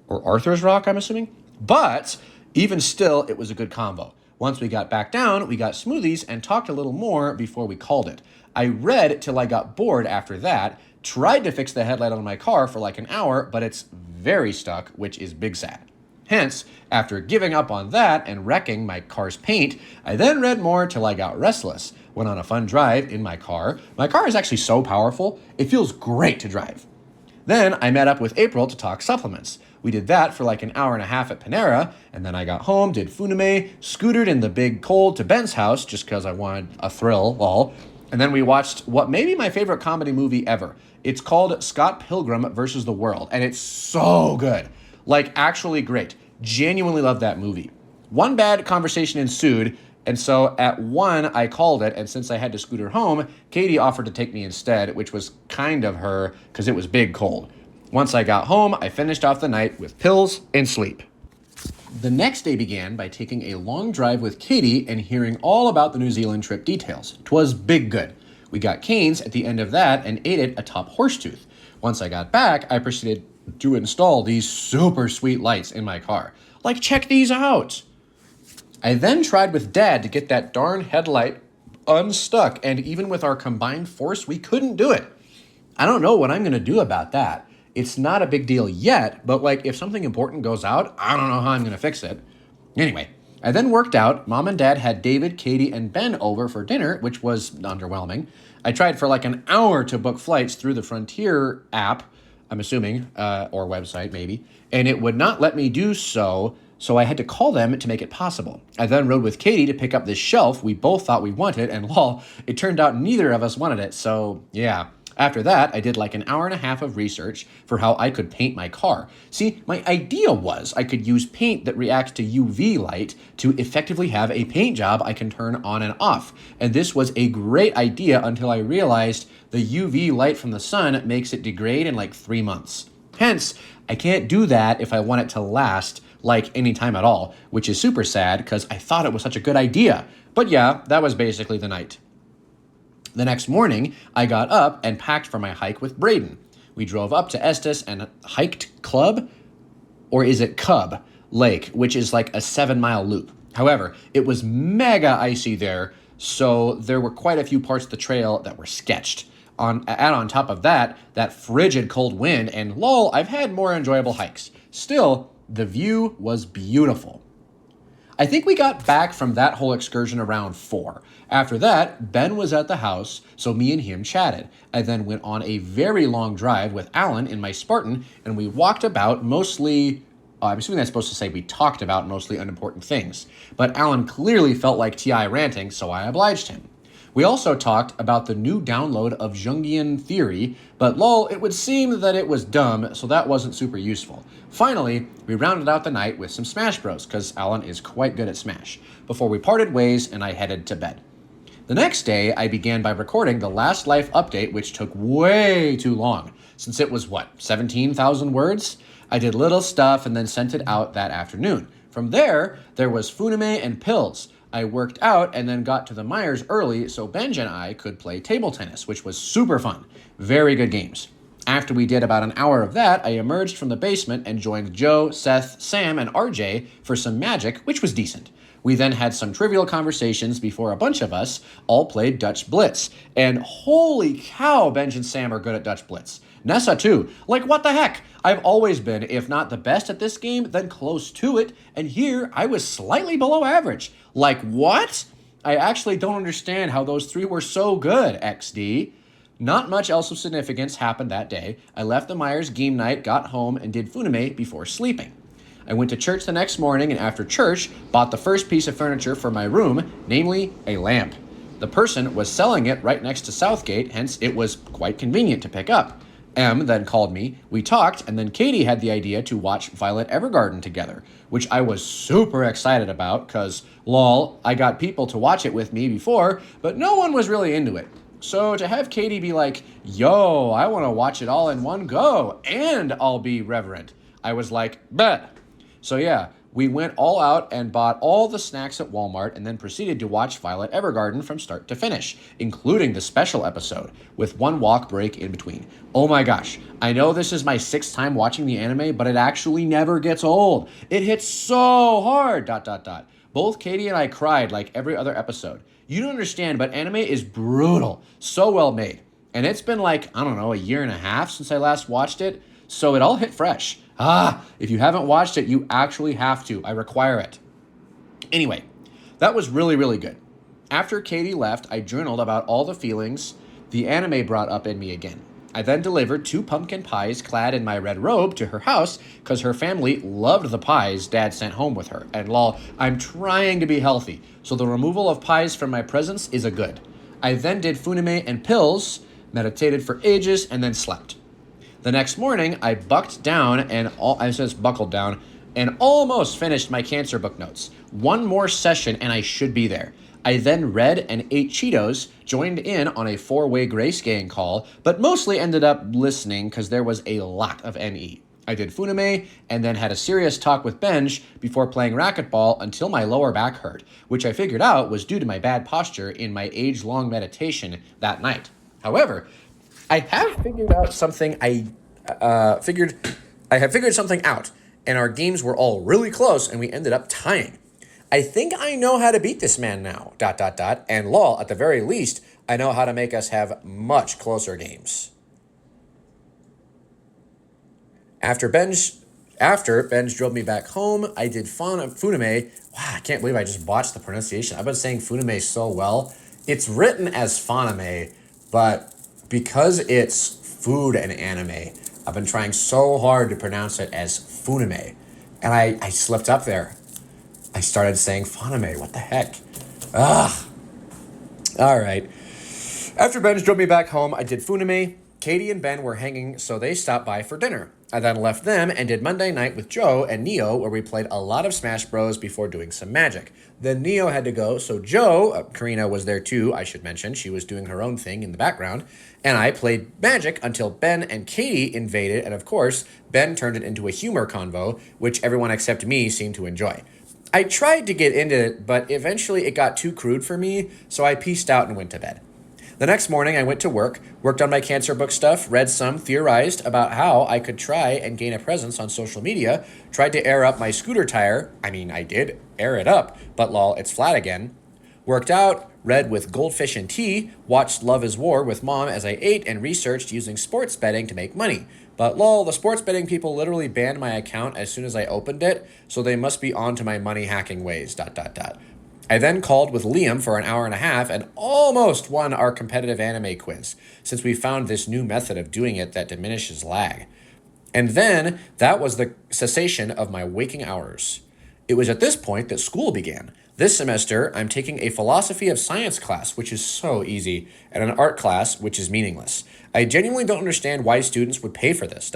Or Arthur's Rock, I'm assuming? But even still, it was a good combo. Once we got back down, we got smoothies and talked a little more before we called it. I read till I got bored after that, tried to fix the headlight on my car for like an hour, but it's very stuck, which is big sad. Hence, after giving up on that and wrecking my car's paint, I then read more till I got restless. Went on a fun drive in my car. My car is actually so powerful, it feels great to drive. Then I met up with April to talk supplements. We did that for like an hour and a half at Panera, and then I got home, did funime, scootered in the big cold to Ben's house just because I wanted a thrill, lol. And then we watched what may be my favorite comedy movie ever. It's called Scott Pilgrim vs. the World, and it's so good. Like, actually great. Genuinely love that movie. One bad conversation ensued, and so at 1, I called it, and since I had to scooter home, Katie offered to take me instead, which was kind of her, because it was big cold. Once I got home, I finished off the night with pills and sleep. The next day began by taking a long drive with Katie and hearing all about the New Zealand trip details. 'Twas big good. We got canes at the end of that and ate it atop Horsetooth. Once I got back, I proceeded to install these super sweet lights in my car. Like, check these out! I then tried with Dad to get that darn headlight unstuck, and even with our combined force, we couldn't do it. I don't know what I'm going to do about that. It's not a big deal yet, but like, if something important goes out, I don't know how I'm going to fix it. Anyway, I then worked out. Mom and Dad had David, Katie, and Ben over for dinner, which was underwhelming. I tried for like an hour to book flights through the Frontier app, I'm assuming, or website maybe, and it would not let me do so, so I had to call them to make it possible. I then rode with Katie to pick up this shelf we both thought we wanted, and lol, it turned out neither of us wanted it, so yeah. After that, I did like an hour and a half of research for how I could paint my car. See, my idea was I could use paint that reacts to UV light to effectively have a paint job I can turn on and off. And this was a great idea until I realized the UV light from the sun makes it degrade in like 3 months. Hence, I can't do that if I want it to last like any time at all, which is super sad because I thought it was such a good idea. But yeah, that was basically the night. The next morning, I got up and packed for my hike with Braden. We drove up to Estes and hiked Club, or is it Cub Lake, which is like a 7-mile loop. However, it was mega icy there, so there were quite a few parts of the trail that were sketched. On top of that, that frigid cold wind, and lol, I've had more enjoyable hikes. Still, the view was beautiful. I think we got back from that whole excursion around 4. After that, Ben was at the house, so me and him chatted. I then went on a very long drive with Alan in my Spartan, and we walked about mostly, I'm assuming that's supposed to say we talked about mostly unimportant things. But Alan clearly felt like T.I. ranting, so I obliged him. We also talked about the new download of Jungian theory, but lol, it would seem that it was dumb, so that wasn't super useful. Finally, we rounded out the night with some Smash Bros, because Alan is quite good at Smash, before we parted ways and I headed to bed. The next day, I began by recording the Last Life update, which took way too long, since it was, 17,000 words? I did little stuff and then sent it out that afternoon. From there was Funime and Pills. I worked out and then got to the Myers early so Benj and I could play table tennis, which was super fun. Very good games. After we did about an hour of that, I emerged from the basement and joined Joe, Seth, Sam, and RJ for some Magic, which was decent. We then had some trivial conversations before a bunch of us all played Dutch Blitz. And holy cow, Benj and Sam are good at Dutch Blitz. Nessa too. Like, what the heck? I've always been, if not the best at this game, then close to it, and here I was slightly below average. Like, what? I actually don't understand how those 3 were so good, XD. Not much else of significance happened that day. I left the Myers game night, got home, and did Funime before sleeping. I went to church the next morning, and after church, bought the first piece of furniture for my room, namely a lamp. The person was selling it right next to Southgate, hence it was quite convenient to pick up. Em then called me, we talked, and then Katie had the idea to watch Violet Evergarden together, which I was super excited about, cause lol, I got people to watch it with me before, but no one was really into it. So to have Katie be like, yo, I want to watch it all in one go, and I'll be reverent, I was like, bet. So yeah, we went all out and bought all the snacks at Walmart and then proceeded to watch Violet Evergarden from start to finish, including the special episode, with one walk break in between. Oh my gosh, I know this is my 6th time watching the anime, but it actually never gets old. It hits so hard, ... Both Katie and I cried like every other episode. You don't understand, but anime is brutal, so well made. And it's been like, I don't know, a year and a half since I last watched it, so it all hit fresh. If you haven't watched it, you actually have to. I require it. Anyway, that was really, really good. After Katie left, I journaled about all the feelings the anime brought up in me again. I then delivered 2 pumpkin pies clad in my red robe to her house because her family loved the pies Dad sent home with her. And lol, I'm trying to be healthy, so the removal of pies from my presence is a good. I then did Funime and Pills, meditated for ages, and then slept. The next morning, I buckled down and almost finished my cancer book notes. One more session and I should be there. I then read and ate Cheetos, joined in on a 4-way grayscale call, but mostly ended up listening because there was a lot of NE. I did Funime and then had a serious talk with Benj before playing racquetball until my lower back hurt, which I figured out was due to my bad posture in my age-long meditation that night. However, I have figured out something I have figured something out, and our games were all really close, and we ended up tying. I think I know how to beat this man now, ... and lol, at the very least, I know how to make us have much closer games. After Benj drove me back home, I did Funime. Wow, I can't believe I just botched the pronunciation. I've been saying Funime so well. It's written as Funime, but because it's food and anime, I've been trying so hard to pronounce it as Funime, and I slipped up there. I started saying Funime. What the heck? All right. After Benj drove me back home, I did Funime. Katie and Ben were hanging, so they stopped by for dinner. I then left them and did Monday night with Joe and Neo, where we played a lot of Smash Bros. Before doing some Magic. Then Neo had to go, so Joe, Karina was there too, I should mention. She was doing her own thing in the background. And I played Magic until Ben and Katie invaded, and of course, Ben turned it into a humor convo, which everyone except me seemed to enjoy. I tried to get into it, but eventually it got too crude for me, so I peaced out and went to bed. The next morning, I went to work, worked on my cancer book stuff, read some, theorized about how I could try and gain a presence on social media, tried to air up my scooter tire. I mean, I did air it up, but lol, it's flat again. Worked out, read with goldfish and tea, watched Love is War with mom as I ate, and researched using sports betting to make money. But lol, the sports betting people literally banned my account as soon as I opened it, so they must be on to my money hacking ways, ... I then called with Liam for an hour and a half and almost won our competitive anime quiz, since we found this new method of doing it that diminishes lag. And then that was the cessation of my waking hours. It was at this point that school began. This semester, I'm taking a philosophy of science class, which is so easy, and an art class, which is meaningless. I genuinely don't understand why students would pay for this, ...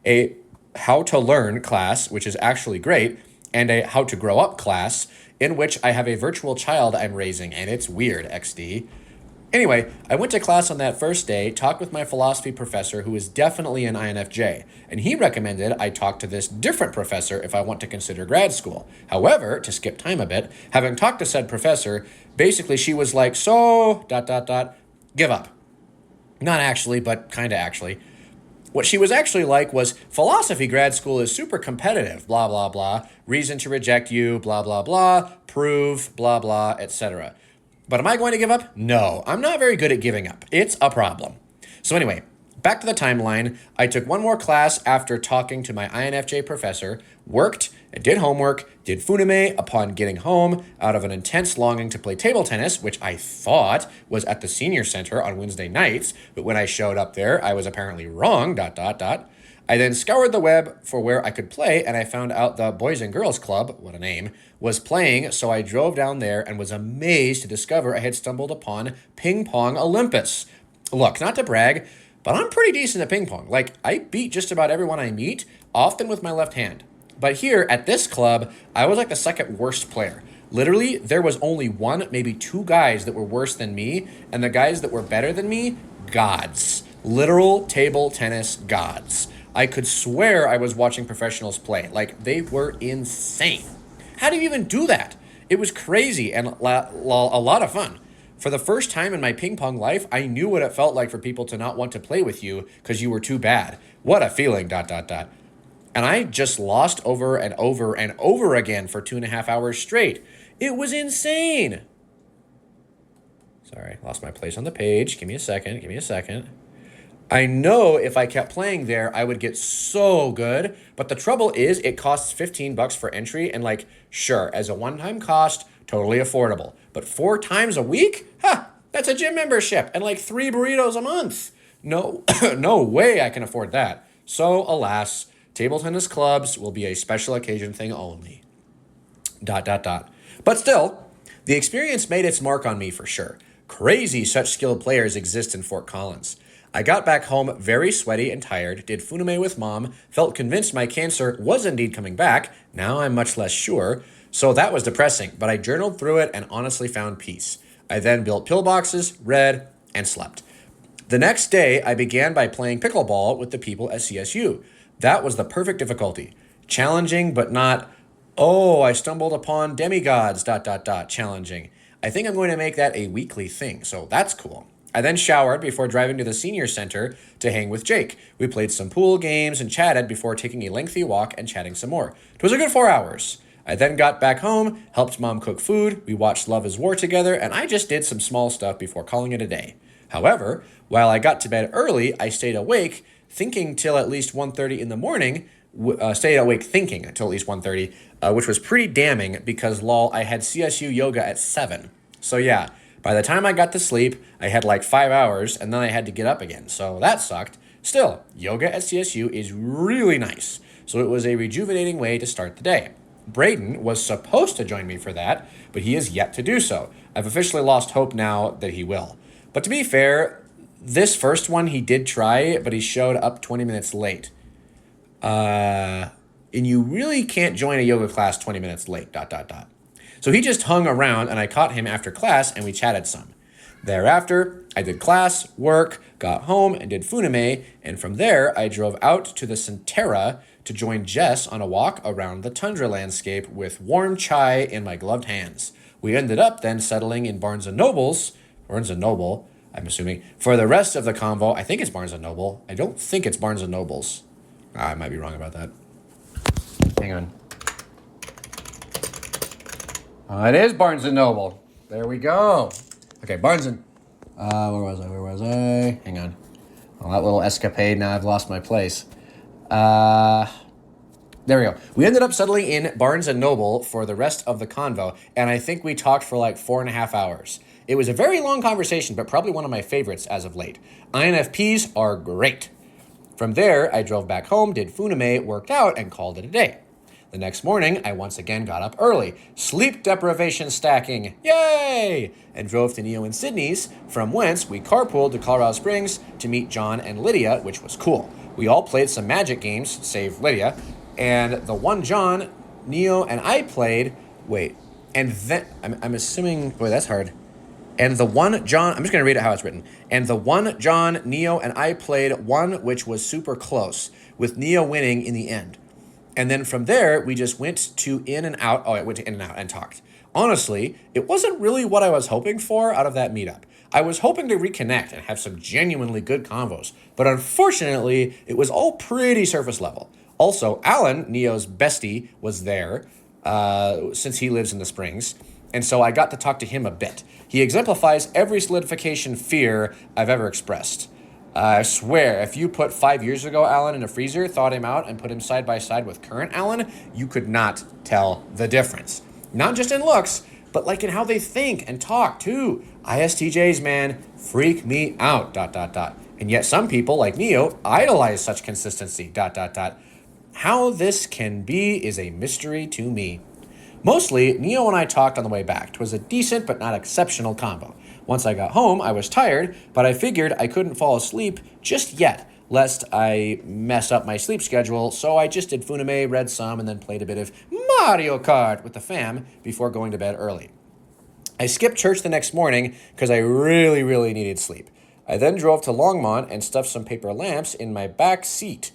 A how to learn class, which is actually great, and a how to grow up class, in which I have a virtual child I'm raising, and it's weird, XD. Anyway, I went to class on that first day, talked with my philosophy professor, who is definitely an INFJ, and he recommended I talk to this different professor if I want to consider grad school. However, to skip time a bit, having talked to said professor, basically she was like, so, ... give up. Not actually, but kinda actually. What she was actually like was, philosophy grad school is super competitive, blah, blah, blah, reason to reject you, blah, blah, blah, prove, blah, blah, etc. But am I going to give up? No, I'm not very good at giving up. It's a problem. So anyway, back to the timeline. I took one more class after talking to my INFJ professor, worked, and did homework, did funime upon getting home out of an intense longing to play table tennis, which I thought was at the senior center on Wednesday nights, but when I showed up there, I was apparently wrong, ... I then scoured the web for where I could play, and I found out the Boys and Girls Club, what a name, was playing, so I drove down there and was amazed to discover I had stumbled upon Ping Pong Olympus. Look, not to brag, but I'm pretty decent at ping pong. Like, I beat just about everyone I meet, often with my left hand. But here, at this club, I was like the second worst player. Literally, there was only one, maybe two guys that were worse than me, and the guys that were better than me, gods. Literal table tennis gods. I could swear I was watching professionals play. Like, they were insane. How do you even do that? It was crazy and a lot of fun. For the first time in my ping pong life, I knew what it felt like for people to not want to play with you because you were too bad. What a feeling, ... And I just lost over and over and over again for 2.5 hours straight. It was insane. Sorry, lost my place on the page. Give me a second. I know if I kept playing there, I would get so good. But the trouble is, it costs $15 for entry. And like, sure, as a one-time cost, totally affordable. But 4 times a week? That's a gym membership and like 3 burritos a month. No, no way I can afford that. So alas, table tennis clubs will be a special occasion thing only. ... But still, the experience made its mark on me for sure. Crazy such skilled players exist in Fort Collins. I got back home very sweaty and tired, did funime with mom, felt convinced my cancer was indeed coming back. Now I'm much less sure. So that was depressing, but I journaled through it and honestly found peace. I then built pillboxes, read, and slept. The next day, I began by playing pickleball with the people at CSU. That was the perfect difficulty. Challenging, but not, oh, I stumbled upon demigods, ... challenging. I think I'm going to make that a weekly thing, so that's cool. I then showered before driving to the senior center to hang with Jake. We played some pool games and chatted before taking a lengthy walk and chatting some more. It was a good 4 hours. I then got back home, helped mom cook food, we watched Love is War together, and I just did some small stuff before calling it a day. However, while I got to bed early, I stayed awake thinking till at least 1:30 in the morning, thinking until at least 1:30, which was pretty damning because, lol, I had CSU yoga at 7. So yeah, by the time I got to sleep, I had like 5 hours, and then I had to get up again, so that sucked. Still, yoga at CSU is really nice, so it was a rejuvenating way to start the day. Braden was supposed to join me for that, but he is yet to do so. I've officially lost hope now that he will. But to be fair, this first one he did try, but he showed up 20 minutes late. And you really can't join a yoga class 20 minutes late, ... So he just hung around, and I caught him after class, and we chatted some. Thereafter, I did class, work, got home, and did funime, and from there, I drove out to the Centera to join Jess on a walk around the tundra landscape with warm chai in my gloved hands. We ended up then settling in Barnes & Noble, I'm assuming, for the rest of the convo. I think it's Barnes & Noble. I don't think it's Barnes & Noble's. I might be wrong about that. Hang on. It is Barnes & Noble. There we go. Okay, Barnes & where was I? Hang on. Well, that little escapade, now I've lost my place. There we go. We ended up settling in Barnes & Noble for the rest of the convo, and I think we talked for like 4.5 hours. It was a very long conversation, but probably one of my favorites as of late. INFPs are great. From there, I drove back home, did funime, worked out, and called it a day. The next morning, I once again got up early, sleep deprivation stacking, yay! And drove to Neo and Sydney's, from whence we carpooled to Colorado Springs to meet John and Lydia, which was cool. We all played some Magic games, save Lydia, and the one John, Neo, and I played, and then, I'm assuming, that's hard. And the one John, I'm just going to read it how it's written. And the one John, Neo, and I played one which was super close, with Neo winning in the end. And then from there, we just went to In and Out. I went to In and Out and talked. Honestly, it wasn't really what I was hoping for out of that meetup. I was hoping to reconnect and have some genuinely good convos, but unfortunately, it was all pretty surface level. Also, Alan, Neo's bestie, was there, since he lives in the Springs, and so I got to talk to him a bit. He exemplifies every solidification fear I've ever expressed. I swear, if you put 5 years ago Alan in a freezer, thawed him out, and put him side by side with current Alan, you could not tell the difference. Not just in looks, but like in how they think and talk too. ISTJs, man, freak me out, ... And yet some people, like Neo, idolize such consistency, ... How this can be is a mystery to me. Mostly, Neo and I talked on the way back. 'Twas a decent but not exceptional combo. Once I got home, I was tired, but I figured I couldn't fall asleep just yet, lest I mess up my sleep schedule, so I just did funime, read some, and then played a bit of Mario Kart with the fam before going to bed early. I skipped church the next morning because I really, really needed sleep. I then drove to Longmont and stuffed some paper lamps in my back seat.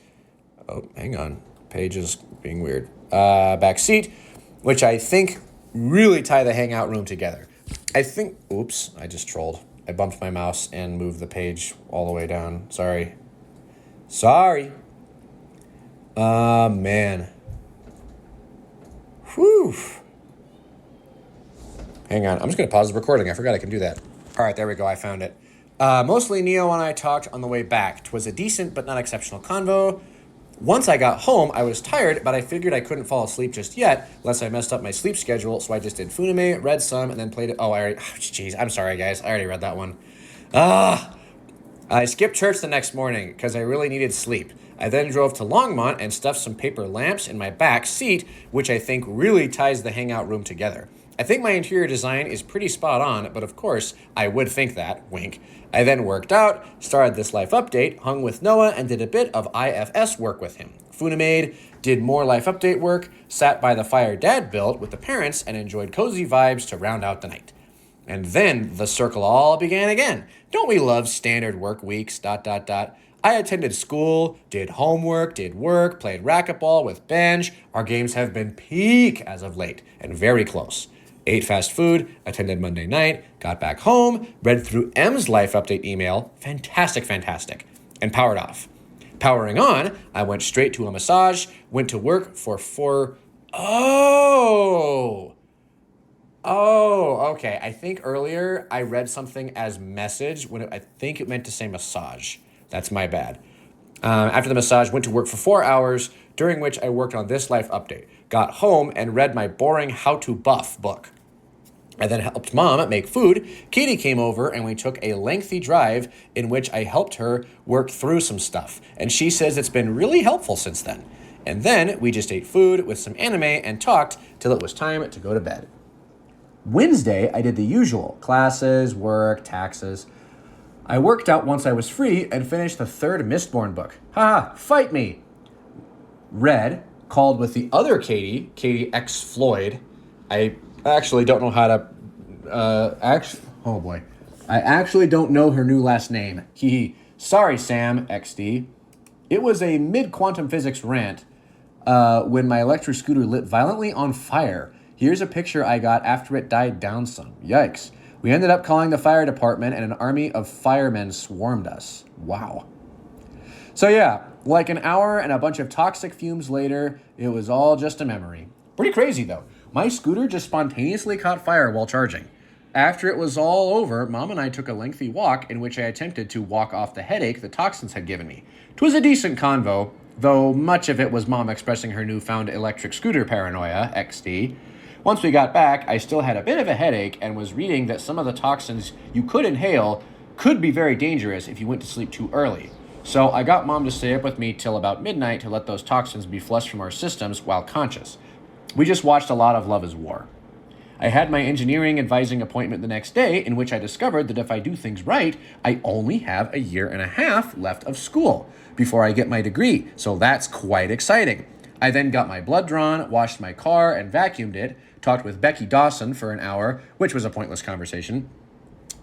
Oh, hang on. Page is being weird. Back seat, which I think really tie the hangout room together. Oops, I just trolled. I bumped my mouse and moved the page all the way down. Sorry. Man. Whew. Hang on, I'm just going to pause the recording. I forgot I can do that. All right, there we go. I found it. Mostly Neo and I talked on the way back. 'Twas a decent but not exceptional convo. Once I got home, I was tired, but I figured I couldn't fall asleep just yet, lest I messed up my sleep schedule, so I just did funime, read some, and then played it. I'm sorry, guys. I already read that one. I skipped church the next morning because I really needed sleep. I then drove to Longmont and stuffed some paper lamps in my back seat, which I think really ties the hangout room together. I think my interior design is pretty spot on, but of course, I would think that, wink. I then worked out, started this life update, hung with Noah, and did a bit of IFS work with him. Funimade, did more life update work, sat by the fire Dad built with the parents, and enjoyed cozy vibes to round out the night. And then the circle all began again. Don't we love standard work weeks, ... I attended school, did homework, did work, played racquetball with benj. Our games have been peak as of late, and very close. Ate fast food, attended Monday night, got back home, read through M's life update email, fantastic, and powered off. Powering on, I went straight to a massage, went to work for 4... Okay. I think earlier I read something as message when I think it meant to say massage. That's my bad. After the massage, went to work for 4 hours, during which I worked on this life update. Got home and read my boring How to Buff book. I then helped Mom make food. Katie came over and we took a lengthy drive in which I helped her work through some stuff. And she says it's been really helpful since then. And then we just ate food with some anime and talked till it was time to go to bed. Wednesday, I did the usual. Classes, work, taxes. I worked out once I was free and finished the third Mistborn book. Haha, fight me! Red called with the other Katie, Katie X Floyd. I actually don't know how to. Oh boy. I actually don't know her new last name. Hee. Sorry, Sam XD. It was a mid-quantum physics rant when my electric scooter lit violently on fire. Here's a picture I got after it died down some. Yikes. We ended up calling the fire department and an army of firemen swarmed us. Wow. So yeah, like an hour and a bunch of toxic fumes later, it was all just a memory. Pretty crazy though. My scooter just spontaneously caught fire while charging. After it was all over, Mom and I took a lengthy walk in which I attempted to walk off the headache the toxins had given me. 'Twas a decent convo, though much of it was Mom expressing her newfound electric scooter paranoia, XD. Once we got back, I still had a bit of a headache and was reading that some of the toxins you could inhale could be very dangerous if you went to sleep too early. So I got Mom to stay up with me till about midnight to let those toxins be flushed from our systems while conscious. We just watched a lot of Love is War. I had my engineering advising appointment the next day in which I discovered that if I do things right, I only have a year and a half left of school before I get my degree, so that's quite exciting. I then got my blood drawn, washed my car, and vacuumed it, talked with Becky Dawson for an hour, which was a pointless conversation,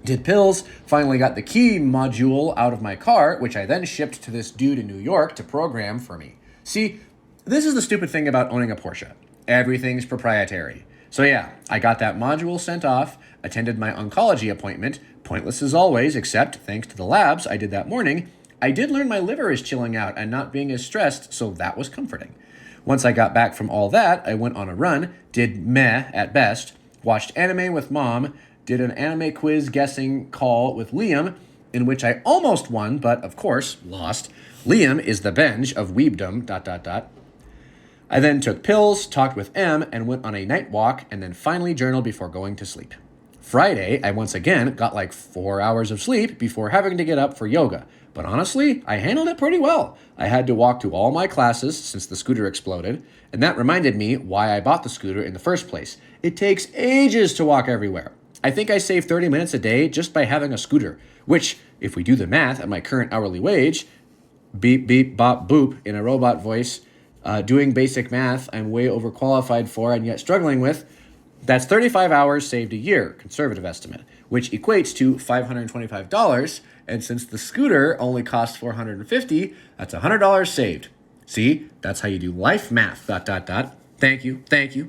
did pills, finally got the key module out of my car, which I then shipped to this dude in New York to program for me. See, this is the stupid thing about owning a Porsche. Everything's proprietary. So yeah, I got that module sent off, attended my oncology appointment, pointless as always, except thanks to the labs I did that morning, I did learn my liver is chilling out and not being as stressed, so that was comforting. Once I got back from all that, I went on a run, did meh at best, watched anime with Mom, did an anime quiz guessing call with Liam, in which I almost won, but of course, lost. Liam is the benj of weebdom, ... I then took pills, talked with M, and went on a night walk, and then finally journaled before going to sleep. Friday, I once again got like 4 hours of sleep before having to get up for yoga. But honestly, I handled it pretty well. I had to walk to all my classes since the scooter exploded, and that reminded me why I bought the scooter in the first place. It takes ages to walk everywhere. I think I save 30 minutes a day just by having a scooter, which, if we do the math at my current hourly wage, beep, beep, bop, boop, in a robot voice, doing basic math I'm way overqualified for and yet struggling with, that's 35 hours saved a year, conservative estimate, which equates to $525, and since the scooter only costs $450, that's $100 saved. See, that's how you do life math, ... Thank you,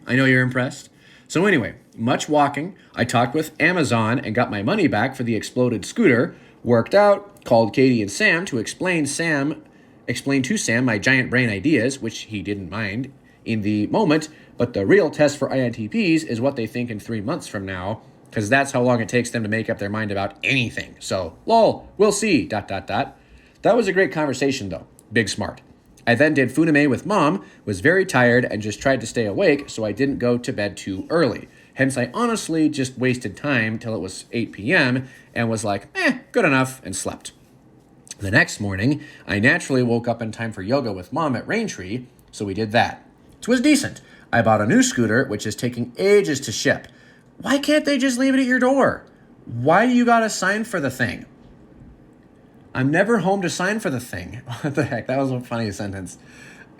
I know you're impressed. So anyway, much walking, I talked with Amazon and got my money back for the exploded scooter, worked out, called Katie and Sam to explain to Sam my giant brain ideas, which he didn't mind in the moment, but the real test for INTPs is what they think in 3 months from now, because that's how long it takes them to make up their mind about anything. So, lol, we'll see, ... That was a great conversation, though. Big smart. I then did Funame with Mom, was very tired, and just tried to stay awake so I didn't go to bed too early. Hence, I honestly just wasted time till it was 8 p.m. and was like, good enough, and slept. The next morning, I naturally woke up in time for yoga with Mom at Raintree, so we did that. It was decent. I bought a new scooter, which is taking ages to ship. Why can't they just leave it at your door? Why do you gotta sign for the thing? I'm never home to sign for the thing. What the heck? That was a funny sentence.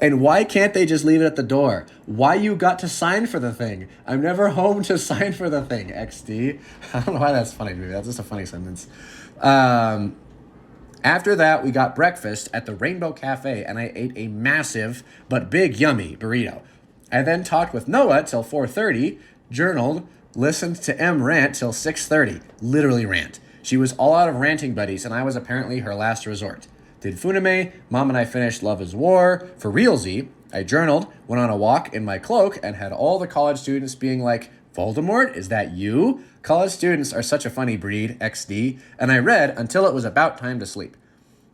And why can't they just leave it at the door? Why you got to sign for the thing? I'm never home to sign for the thing, XD. I don't know why that's funny to me. That's just a funny sentence. After that, we got breakfast at the Rainbow Cafe, and I ate a massive but big yummy burrito. I then talked with Noah till 4:30, journaled, listened to M rant till 6:30. Literally rant. She was all out of ranting buddies, and I was apparently her last resort. Did Funame, Mom and I finished Love is War. For realsy, I journaled, went on a walk in my cloak, and had all the college students being like, Voldemort, is that you? College students are such a funny breed, XD, and I read until it was about time to sleep.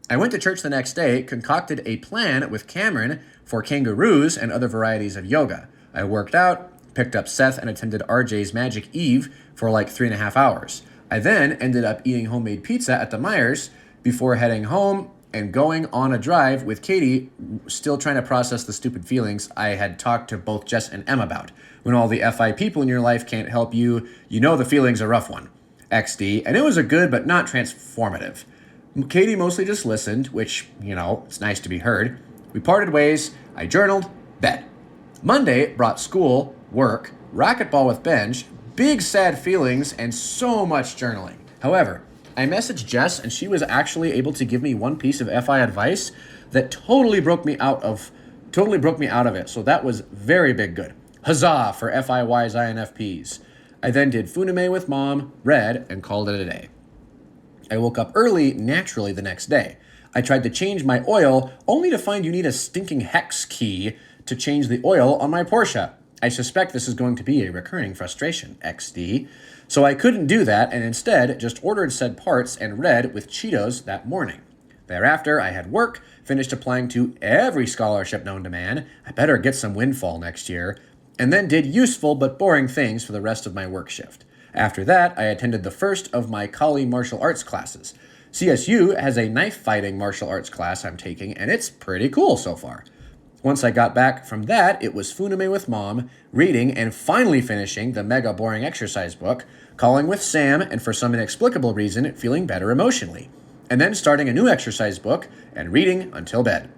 I went to church the next day, concocted a plan with Cameron for kangaroos and other varieties of yoga. I worked out, picked up Seth, and attended RJ's Magic Eve for like 3.5 hours. I then ended up eating homemade pizza at the Myers before heading home and going on a drive with Katie, still trying to process the stupid feelings I had talked to both Jess and Em about. When all the FI people in your life can't help you, you know the feeling's a rough one. XD, and it was a good but not transformative. Katie mostly just listened, which, it's nice to be heard. We parted ways, I journaled, bed. Monday brought school, work, racquetball with benj, big sad feelings, and so much journaling. However, I messaged Jess, and she was actually able to give me one piece of FI advice that totally broke me out of it. So that was very big good. Huzzah for FIYs INFPs. I then did Funame with mom, read, and called it a day. I woke up early, naturally, the next day. I tried to change my oil, only to find you need a stinking hex key to change the oil on my Porsche. I suspect this is going to be a recurring frustration, XD. So I couldn't do that, and instead just ordered said parts and read with Cheetos that morning. Thereafter, I had work, finished applying to every scholarship known to man. I better get some windfall next year. And then did useful but boring things for the rest of my work shift. After that, I attended the first of my Kali martial arts classes. CSU has a knife fighting martial arts class I'm taking, and it's pretty cool so far. Once I got back from that, it was Funame with mom, reading, and finally finishing the mega boring exercise book, calling with Sam, and for some inexplicable reason, feeling better emotionally. And then starting a new exercise book and reading until bed.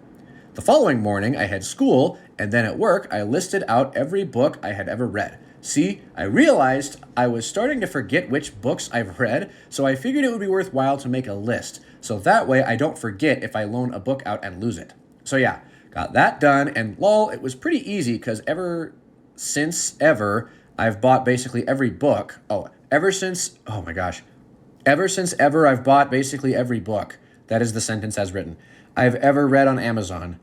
The following morning, I had school, and then at work, I listed out every book I had ever read. See, I realized I was starting to forget which books I've read, so I figured it would be worthwhile to make a list, so that way I don't forget if I loan a book out and lose it. So yeah, got that done, and lol, it was pretty easy, because ever since ever, I've bought basically every book. Ever since ever, I've bought basically every book. That is the sentence as written. I've ever read on Amazon.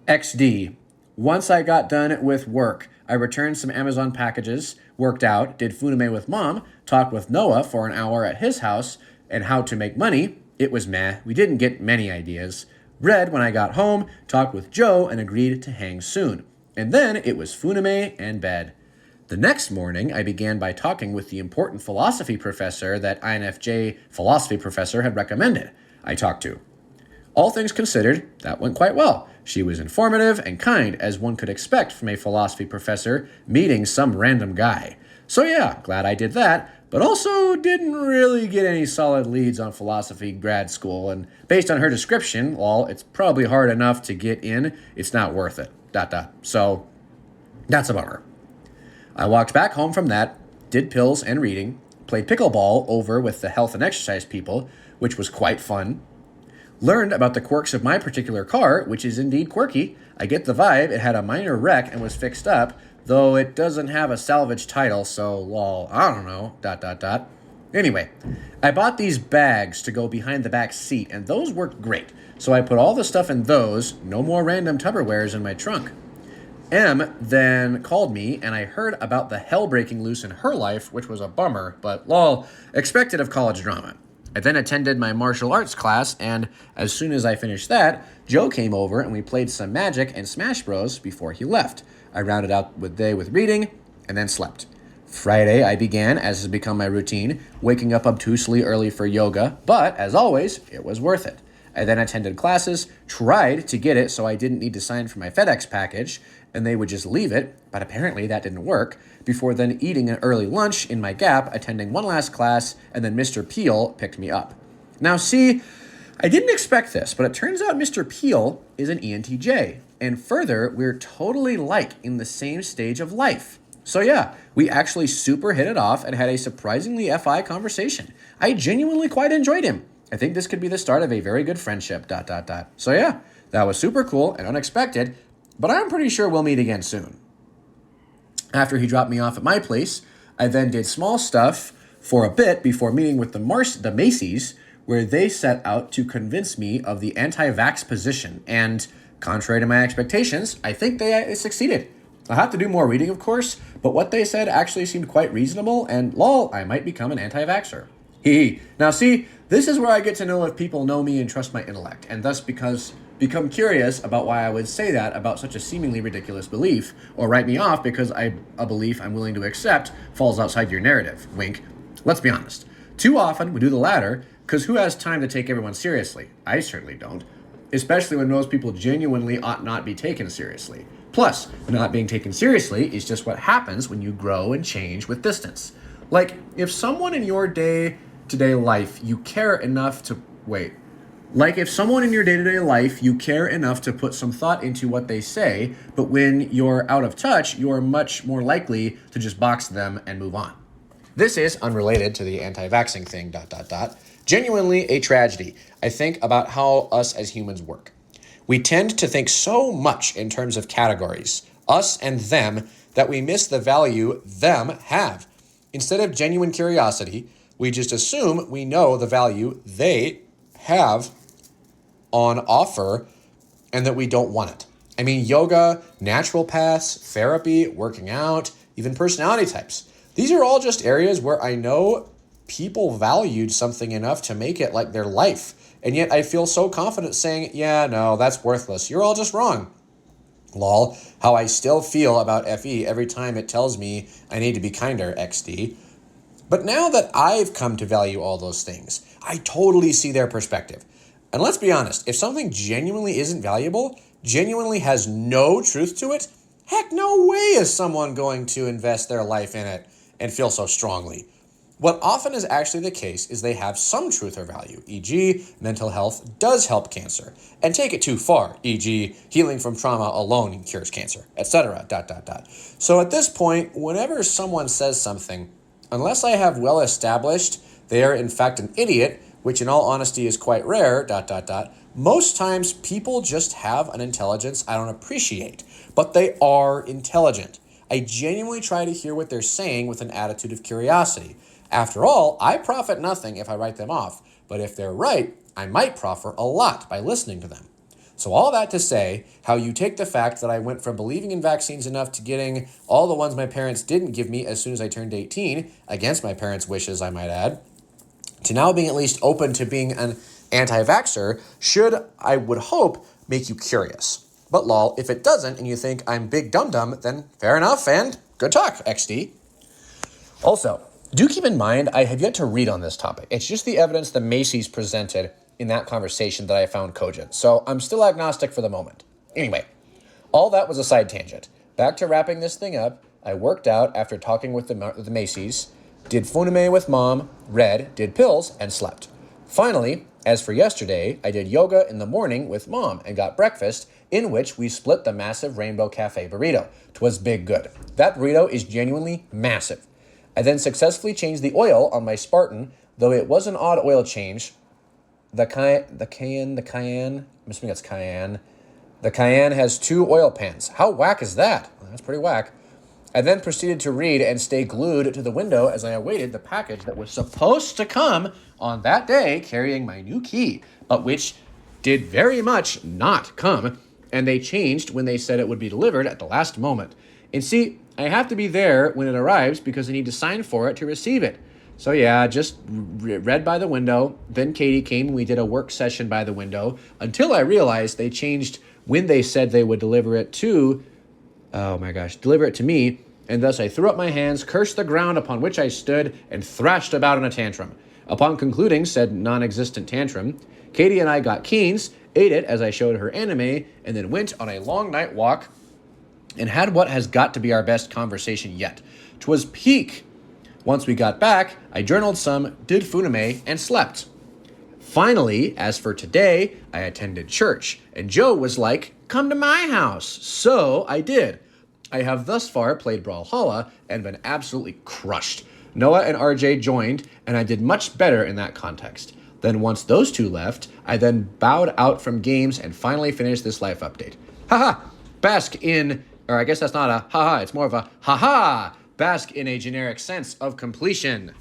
XD. Once I got done with work, I returned some Amazon packages, worked out, did Funame with mom, talked with Noah for an hour at his house, and how to make money. It was meh. We didn't get many ideas. Read when I got home, talked with Joe, and agreed to hang soon. And then it was Funame and bed. The next morning, I began by talking with the important philosophy professor that INFJ philosophy professor had recommended I talked to. All things considered, that went quite well. She was informative and kind, as one could expect from a philosophy professor meeting some random guy. So yeah, glad I did that, but also didn't really get any solid leads on philosophy grad school, and based on her description, it's probably hard enough to get in, it's not worth it, ... So, that's a bummer. I walked back home from that, did pills and reading, played pickleball over with the health and exercise people, which was quite fun. Learned about the quirks of my particular car, which is indeed quirky. I get the vibe, it had a minor wreck and was fixed up, though it doesn't have a salvage title, so I don't know, ... Anyway, I bought these bags to go behind the back seat, and those worked great. So I put all the stuff in those, no more random Tupperwares in my trunk. M then called me, and I heard about the hell breaking loose in her life, which was a bummer, but expected of college drama. I then attended my martial arts class, and as soon as I finished that, Joe came over and we played some Magic and Smash Bros. Before he left. I rounded out the day with reading, and then slept. Friday, I began, as has become my routine, waking up obtusely early for yoga, but, as always, it was worth it. I then attended classes, tried to get it so I didn't need to sign for my FedEx package, and they would just leave it, but apparently that didn't work, before then eating an early lunch in my Gap, attending one last class, and then Mr. Peel picked me up. Now see, I didn't expect this, but it turns out Mr. Peel is an ENTJ, and further, we're totally in the same stage of life. So yeah, we actually super hit it off and had a surprisingly FI conversation. I genuinely quite enjoyed him. I think this could be the start of a very good friendship, ... So yeah, that was super cool and unexpected, but I'm pretty sure we'll meet again soon. After he dropped me off at my place, I then did small stuff for a bit before meeting with the macys, where they set out to convince me of the anti-vax position, and contrary to my expectations, I think they succeeded. I'll have to do more reading, of course, but what they said actually seemed quite reasonable, and I might become an anti-vaxxer. Hee. Now see, this is where I get to know if people know me and trust my intellect, and thus become curious about why I would say that about such a seemingly ridiculous belief, or write me off because a belief I'm willing to accept falls outside your narrative. Wink. Let's be honest. Too often we do the latter, because who has time to take everyone seriously? I certainly don't. Especially when most people genuinely ought not be taken seriously. Plus, not being taken seriously is just what happens when you grow and change with distance. Like, if someone in your day-to-day life you care enough to Like if someone in your day-to-day life you care enough to put some thought into what they say, but when you're out of touch, you're much more likely to just box them and move on. This is unrelated to the anti-vaxxing thing, ... Genuinely a tragedy. I think about how us as humans work. We tend to think so much in terms of categories, us and them, that we miss the value them have. Instead of genuine curiosity, we just assume we know the value they have on offer and that we don't want it. I mean, yoga, naturopaths, therapy, working out, even personality types. These are all just areas where I know people valued something enough to make it like their life. And yet I feel so confident saying, yeah, no, that's worthless. You're all just wrong. Lol, how I still feel about FE every time it tells me I need to be kinder, XD. But now that I've come to value all those things, I totally see their perspective. And let's be honest, if something genuinely isn't valuable, genuinely has no truth to it, heck, no way is someone going to invest their life in it and feel so strongly. What often is actually the case is they have some truth or value, e.g. mental health does help cancer, and take it too far, e.g. healing from trauma alone cures cancer, etc. ... So at this point, whenever someone says something, unless I have well established they are in fact an idiot, which in all honesty is quite rare, ... most times people just have an intelligence I don't appreciate, but they are intelligent. I genuinely try to hear what they're saying with an attitude of curiosity. After all, I profit nothing if I write them off, but if they're right, I might profit a lot by listening to them. So all that to say, how you take the fact that I went from believing in vaccines enough to getting all the ones my parents didn't give me as soon as I turned 18, against my parents' wishes, I might add, to now being at least open to being an anti-vaxxer should, I would hope, make you curious. But lol, if it doesn't and you think I'm big dum-dum, then fair enough and good talk, XD. Also, do keep in mind, I have yet to read on this topic. It's just the evidence the Macys presented in that conversation that I found cogent. So I'm still agnostic for the moment. Anyway, all that was a side tangent. Back to wrapping this thing up, I worked out after talking with the Macys, did funime with mom, read, did pills, and slept. Finally, as for yesterday, I did yoga in the morning with mom and got breakfast, in which we split the massive Rainbow Cafe burrito. 'Twas big good. That burrito is genuinely massive. I then successfully changed the oil on my Spartan, though it was an odd oil change. The Cayenne, I'm assuming it's Cayenne. The Cayenne has 2 oil pans. How whack is that? Well, that's pretty whack. I then proceeded to read and stay glued to the window as I awaited the package that was supposed to come on that day carrying my new key, but which did very much not come, and they changed when they said it would be delivered at the last moment. And see, I have to be there when it arrives because I need to sign for it to receive it. So yeah, just read by the window. Then Katie came and we did a work session by the window until I realized they changed when they said they would deliver it to me, and thus I threw up my hands, cursed the ground upon which I stood, and thrashed about in a tantrum. Upon concluding said non-existent tantrum, Katie and I got Keen's, ate it as I showed her anime, and then went on a long night walk and had what has got to be our best conversation yet. 'Twas peak. Once we got back, I journaled some, did funime, and slept. Finally, as for today, I attended church, and Joe was like, come to my house. So I did. I have thus far played Brawlhalla and been absolutely crushed. Noah and RJ joined, and I did much better in that context. Then once those two left, I then bowed out from games and finally finished this life update. Haha, bask in, or I guess that's not a haha, it's more of a haha, bask in a generic sense of completion.